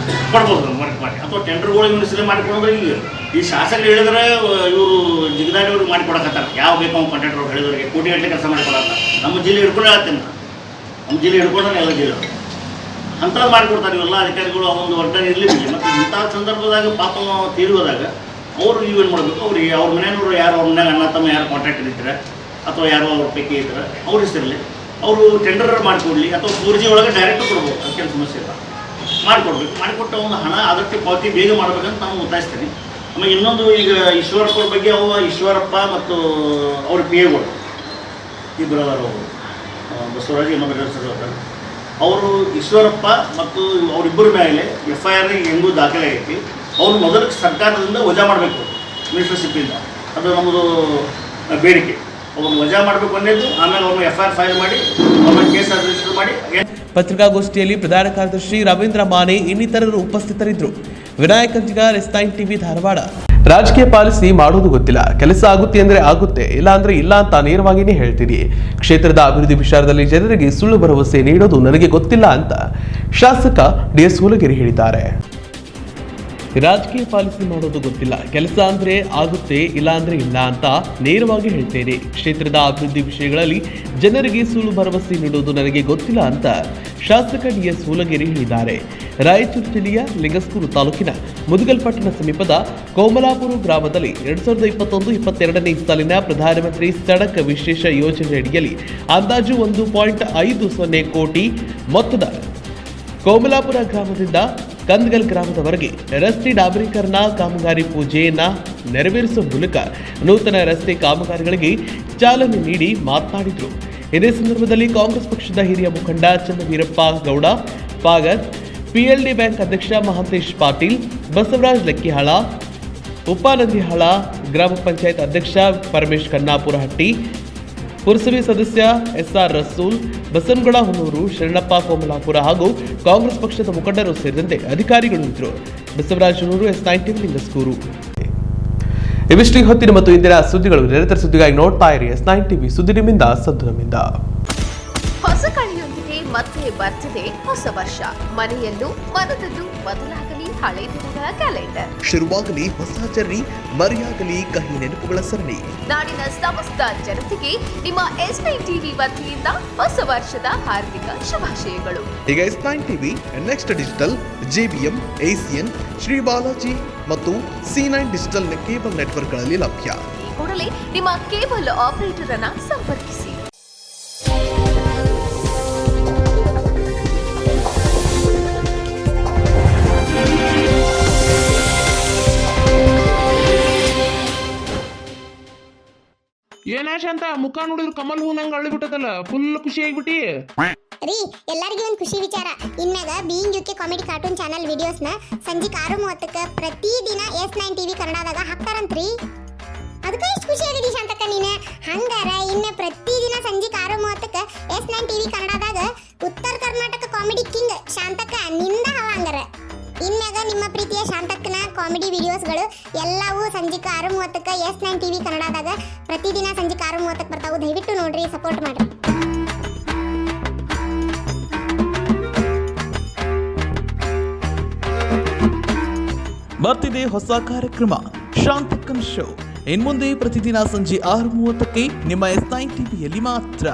Speaker 5: ಕೊಡ್ಬೋದು ವರ್ಕ್ ಮಾಡಿ ಅಥವಾ ಟೆಂಡರ್ಗಳಿಗೆ ಮಿನಿಸ್ಟ್ರಿ ಮಾಡಿಕೊಡೋದ್ರೆ ಈಗ ಈ ಶಾಸಕರು ಹೇಳಿದ್ರೆ ಇವರು ಜಿಗದಾಡಿಯವ್ರಿಗೆ ಮಾಡಿಕೊಡಕತ್ತಾರೆ. ಯಾವ ಬೇಕು ಅವ್ನು ಕಾಂಟ್ರಾಕ್ಟರ್ ಹೇಳಿದವರಿಗೆ ಕೋಟಿಗಟ್ಟಲೆ ಕೆಲಸ ಮಾಡಿಕೊಡತ್ತ. ನಮ್ಮ ಜಿಲ್ಲೆ ಹಿಡ್ಕೊಂಡು ಹೇಳ್ತೇನೆ, ನಮ್ಮ ಜಿಲ್ಲೆ ಹಿಡ್ಕೊಂಡ್ರೆ ಎಲ್ಲ ಜಿಲ್ಲೆ ಅಂಥದ್ದು ಮಾಡಿಕೊಡ್ತಾರೆ ಇವೆಲ್ಲ ಅಧಿಕಾರಿಗಳು. ಅವೊಂದು ಒಟ್ಟೆ ಇರಲಿ ಬಿಡಿ. ಮತ್ತು ಇಂಥ ಸಂದರ್ಭದಾಗ ಪಾಪ ತೀರಿ ಹೋದಾಗ ಅವರು ಏನು ಮಾಡಬೇಕು ಅವ್ರಿಗೆ ಅವ್ರ ಮನೆಯವರು ಯಾರು ಅವ್ರ ಮನ್ಯಾಗ ಅಣ್ಣ ತಮ್ಮ ಯಾರು ಕಾಂಟ್ಯಾಕ್ಟ್ ಇರ್ತಾರೆ ಅಥವಾ ಯಾರೋ ಅವ್ರ ಪೈಕಿ ಇರ್ತಾರೆ ಅವ್ರ ಹೆಸರಲ್ಲಿ ಅವರು ಟೆಂಡರ್ ಮಾಡಿಕೊಡ್ಲಿ ಅಥವಾ 4G ಒಳಗೆ ಡೈರೆಕ್ಟ್ ಕೊಡ್ಬೋದು, ಅದಕ್ಕೇನು ಸಮಸ್ಯೆ ಇಲ್ಲ, ಮಾಡಿಕೊಡ್ಬೇಕು. ಮಾಡಿಕೊಟ್ಟು ಒಂದು ಹಣ ಅದಕ್ಕೆ ಪಾವತಿ ಬೇಗ ಮಾಡಬೇಕಂತ ನಾನು ಒತ್ತಾಯಿಸ್ತೀನಿ. ಆಮೇಲೆ ಇನ್ನೊಂದು ಈಗ ಈಶ್ವರಪ್ಪ ಅವ್ರ ಬಗ್ಗೆ ಈಶ್ವರಪ್ಪ ಮತ್ತು ಅವ್ರ PA ಇಬ್ಬರು ಅವರು ಬಸವರಾಜ್ ಇನ್ನೊಬ್ಬರು ಸರ್ ಅವರು ಈಶ್ವರಪ್ಪ ಮತ್ತು ಅವರಿಬ್ಬರ ಮೇಲೆ FIR ಹೆಂಗೂ ದಾಖಲೆ ಆಗೈತಿ. ಅವ್ರು ಮೊದಲು ಸರ್ಕಾರದಿಂದ ವಜಾ ಮಾಡಬೇಕು ಮಿನಿಸ್ಟರ್ಶಿಪ್ಪಿಂದ, ಅದು ನಮ್ಮದು ಬೇಡಿಕೆ. ಅವ್ರನ್ನ ವಜಾ ಮಾಡಬೇಕು ಅನ್ನೋದು, ಆಮೇಲೆ ಅವ್ರನ್ನ FIR ಫೈಲ್ ಮಾಡಿ ಅವ್ರನ್ನ ಕೇಸ್ ರಿಜಿಸ್ಟರ್ ಮಾಡಿ.
Speaker 2: ಪತ್ರಿಕಾಗೋಷ್ಠಿಯಲ್ಲಿ ಪ್ರಧಾನ ಕಾರ್ಯದರ್ಶಿ ರವೀಂದ್ರ ಮಾನೆ ಇನ್ನಿತರರು ಉಪಸ್ಥಿತರಿದ್ದರು. Vinayak ಕಂಚಿಗಾರ್, S9 TV Dharwad. ರಾಜಕೀಯ ಪಾಲಿಸಿ ಮಾಡೋದು ಗೊತ್ತಿಲ್ಲ, ಕೆಲಸ ಆಗುತ್ತೆ ಅಂದ್ರೆ ಆಗುತ್ತೆ, ಇಲ್ಲ ಅಂದ್ರೆ ಇಲ್ಲ ಅಂತ ನೇರವಾಗಿಯೇ ಹೇಳ್ತೀನಿ. ಕ್ಷೇತ್ರದ ಅಭಿವೃದ್ಧಿ ವಿಚಾರದಲ್ಲಿ ಜನರಿಗೆ ಸುಳ್ಳು ಭರವಸೆ ನೀಡೋದು ನನಗೆ ಗೊತ್ತಿಲ್ಲ ಅಂತ ಶಾಸಕ DS ಹುಲಗೇರಿ ಹೇಳಿದ್ದಾರೆ. ರಾಜಕೀಯ ಪಾಲಿಸಿ ಮಾಡೋದು ಗೊತ್ತಿಲ್ಲ, ಕೆಲಸ ಅಂದ್ರೆ ಆಗುತ್ತೆ, ಇಲ್ಲ ಅಂದ್ರೆ ಇಲ್ಲ ಅಂತ ನೇರವಾಗಿ ಹೇಳ್ತೇನೆ. ಕ್ಷೇತ್ರದ ಅಭಿವೃದ್ಧಿ ವಿಷಯಗಳಲ್ಲಿ ಜನರಿಗೆ ಸುಳ್ಳು ಭರವಸೆ ನೀಡುವುದು ನನಗೆ ಗೊತ್ತಿಲ್ಲ ಅಂತ ಶಾಸಕ DS ಹುಲಗೇರಿ ಹೇಳಿದ್ದಾರೆ. ರಾಯಚೂರು ಜಿಲ್ಲೆಯ ಲಿಂಗಸ್ಕೂರು ತಾಲೂಕಿನ ಮುದುಗಲ್ಪಟ್ಟಣ ಸಮೀಪದ ಕೋಮಲಾಪುರ ಗ್ರಾಮದಲ್ಲಿ 2021-22ನೇ ಸಾಲಿನ ಪ್ರಧಾನಮಂತ್ರಿ ಸಡಕ್ ವಿಶೇಷ ಯೋಜನೆ ಅಡಿಯಲ್ಲಿ ಅಂದಾಜು 1.50 ಕೋಟಿ ಮೊತ್ತದ ಕೋಮಲಾಪುರ ಗ್ರಾಮದಿಂದ ಕಂದಗಲ್ ಗ್ರಾಮದವರೆಗೆ ರಸ್ತೆ ಡಾಂಬರೀಕರಣ ಕಾಮಗಾರಿ ಪೂಜೆಯನ್ನ ನೆರವೇರಿಸುವ ಮೂಲಕ ನೂತನ ರಸ್ತೆ ಕಾಮಗಾರಿಗಳಿಗೆ ಚಾಲನೆ ನೀಡಿ ಮಾತನಾಡಿದರು. ಇದೇ ಸಂದರ್ಭದಲ್ಲಿ ಕಾಂಗ್ರೆಸ್ ಪಕ್ಷದ ಹಿರಿಯ ಮುಖಂಡ ಚನ್ನವೀರಪ್ಪ ಗೌಡ ಪಾಗರ್, PLD ಬ್ಯಾಂಕ್ ಅಧ್ಯಕ್ಷ ಮಹಾಂತೇಶ್ ಪಾಟೀಲ್, ಬಸವರಾಜ್ ಲೆಕ್ಕಿಹಾಳ, ಉಪಾನಂದಿಹಾಳ, ಗ್ರಾಮ ಪಂಚಾಯತ್ ಅಧ್ಯಕ್ಷ ಪರಮೇಶ್ ಕನ್ನಾಪುರಹಟ್ಟಿ, ಪುರಸಭೆ ಸದಸ್ಯ SR ರಸೂಲ್, ಬಸನಗೌಡ ಹುನೂರು, ಶರಣಪ್ಪ ಕೋಮಲಾಪುರ ಹಾಗೂ ಕಾಂಗ್ರೆಸ್ ಪಕ್ಷದ ಮುಖಂಡರು ಸೇರಿದಂತೆ ಅಧಿಕಾರಿಗಳು ಇದ್ದರು. Basavaraj Hunur, S9 TV Lingsugur. ಇವಿಷ್ಟು ಹೊತ್ತಿನ ಮತ್ತು ಇಂದಿನ ಸುದ್ದಿಗಳು. ನಿರಂತರ ಸುದ್ದಿಗಾಗಿ ನೋಡ್ತಾ ಇರಿ S9 TV, ಸುದ್ದಿ ನಿಮ್ಮಿಂದ ಸದ್ದು ನಮ್ಮಿಂದ.
Speaker 1: ಹೊಸ ಕಳೆಯೊಂದಿಗೆ ಮತ್ತೆ ಬರ್ತಿದೆ ಹೊಸ ವರ್ಷ. ಮನೆಯಲ್ಲೂ ಮನದಲ್ಲೂ ಬದಲಾಗಲಿ ಹಳೆ ದಿನಗಳ ಕ್ಯಾಲೆಂಡರ್.
Speaker 2: ಶುರುವಾಗಲಿ ಹೊಸ ಜರ್ನಿ, ಮರೆಯಾಗಲಿ ಕಹಿ ನೆನಪುಗಳ ಸರಣಿ.
Speaker 1: ನಾಡಿನ ಸಮಸ್ತ ಜನತೆಗೆ ನಿಮ್ಮ S9 TV ವತಿಯಿಂದ ಹೊಸ ವರ್ಷದ ಹಾರ್ದಿಕ ಶುಭಾಶಯಗಳು.
Speaker 2: ಈಗ S9 TV, next digital, JBM, ACN, Shri Balaji ಮತ್ತು C9 ಡಿಜಿಟಲ್ ಕೇಬಲ್ ನೆಟ್ವರ್ಕ್ಗಳಲ್ಲಿ ಲಭ್ಯ.
Speaker 1: ಈ ಕೂಡಲೇ ನಿಮ್ಮ ಕೇಬಲ್ ಆಪರೇಟರ್ ಅನ್ನ ಸಂಪರ್ಕಿಸಿ.
Speaker 3: ಏನಾಶ ಅಂತ ಮುಖ ನೋಡಿದ್ರು ಕಮಲ್ ಹೂನಂಗ ಅಳ್ಳಿಬಿಟ್ಟದಲ್ಲ, ಫುಲ್ ಖುಷಿ ಆಗಿಬಿಟ್ಟಿ.
Speaker 12: ರೀ, ಎಲ್ಲರಿಗೂ ಒಂದು ಖುಷಿ ವಿಚಾರ. ಇನ್ಮ್ಯಾಗ being UK comedy cartoon channel ವಿಡಿಯೋಸ್ನ ಸಂಜೆ 6:30ಕ್ಕೆ ಪ್ರತಿದಿನ S9 TV ಕನ್ನಡದಾಗ ಹಾಕ್ತಾರಂತ್ರಿ. ಅದಕ್ಕೆ ಎಷ್ಟು ಖುಷಿ ಆಗಿದೆ ಶಾಂತಕ್ಕ ನೀನು. ಹಂಗಾರ ಇನ್ನು ಪ್ರತಿದಿನ ಸಂಜೆ 6:30ಕ್ಕೆ S9 TV ಕನ್ನಡದಾಗ ಉತ್ತರ ಕರ್ನಾಟಕ ಕಾಮಿಡಿ ಕಿಂಗ್ ಶಾಂತಕ್ಕ ನಿಂದ ಹಂಗಾರ. ಇನ್ಮ್ಯಾಗ ನಿಮ್ಮ ಪ್ರೀತಿಯ ಶಾಂತಕ್ಕನ ಕಾಮಿಡಿ ವಿಡಿಯೋಸ್ಗಳು ಎಲ್ಲವೂ ಸಂಜೆ 6:30ಕ್ಕೆ S9 TV ಕನ್ನಡದಾಗ ಪ್ರತಿದಿನ ಸಂಜೆ 6:30ಕ್ಕೆ ಬರ್ತಾವು. ದಯವಿಟ್ಟು ನೋಡ್ರಿ, ಸಪೋರ್ಟ್ ಮಾಡ್ರಿ.
Speaker 2: ಬರ್ತಿದೆ ಹೊಸ ಕಾರ್ಯಕ್ರಮ ಶಾಂತಕ್ಕನ್ ಶೋ. ಇನ್ಮುಂದೆ ಪ್ರತಿದಿನ ಸಂಜೆ 6:30ಕ್ಕೆ ನಿಮ್ಮ S9 TVಯಲ್ಲಿ ಮಾತ್ರ.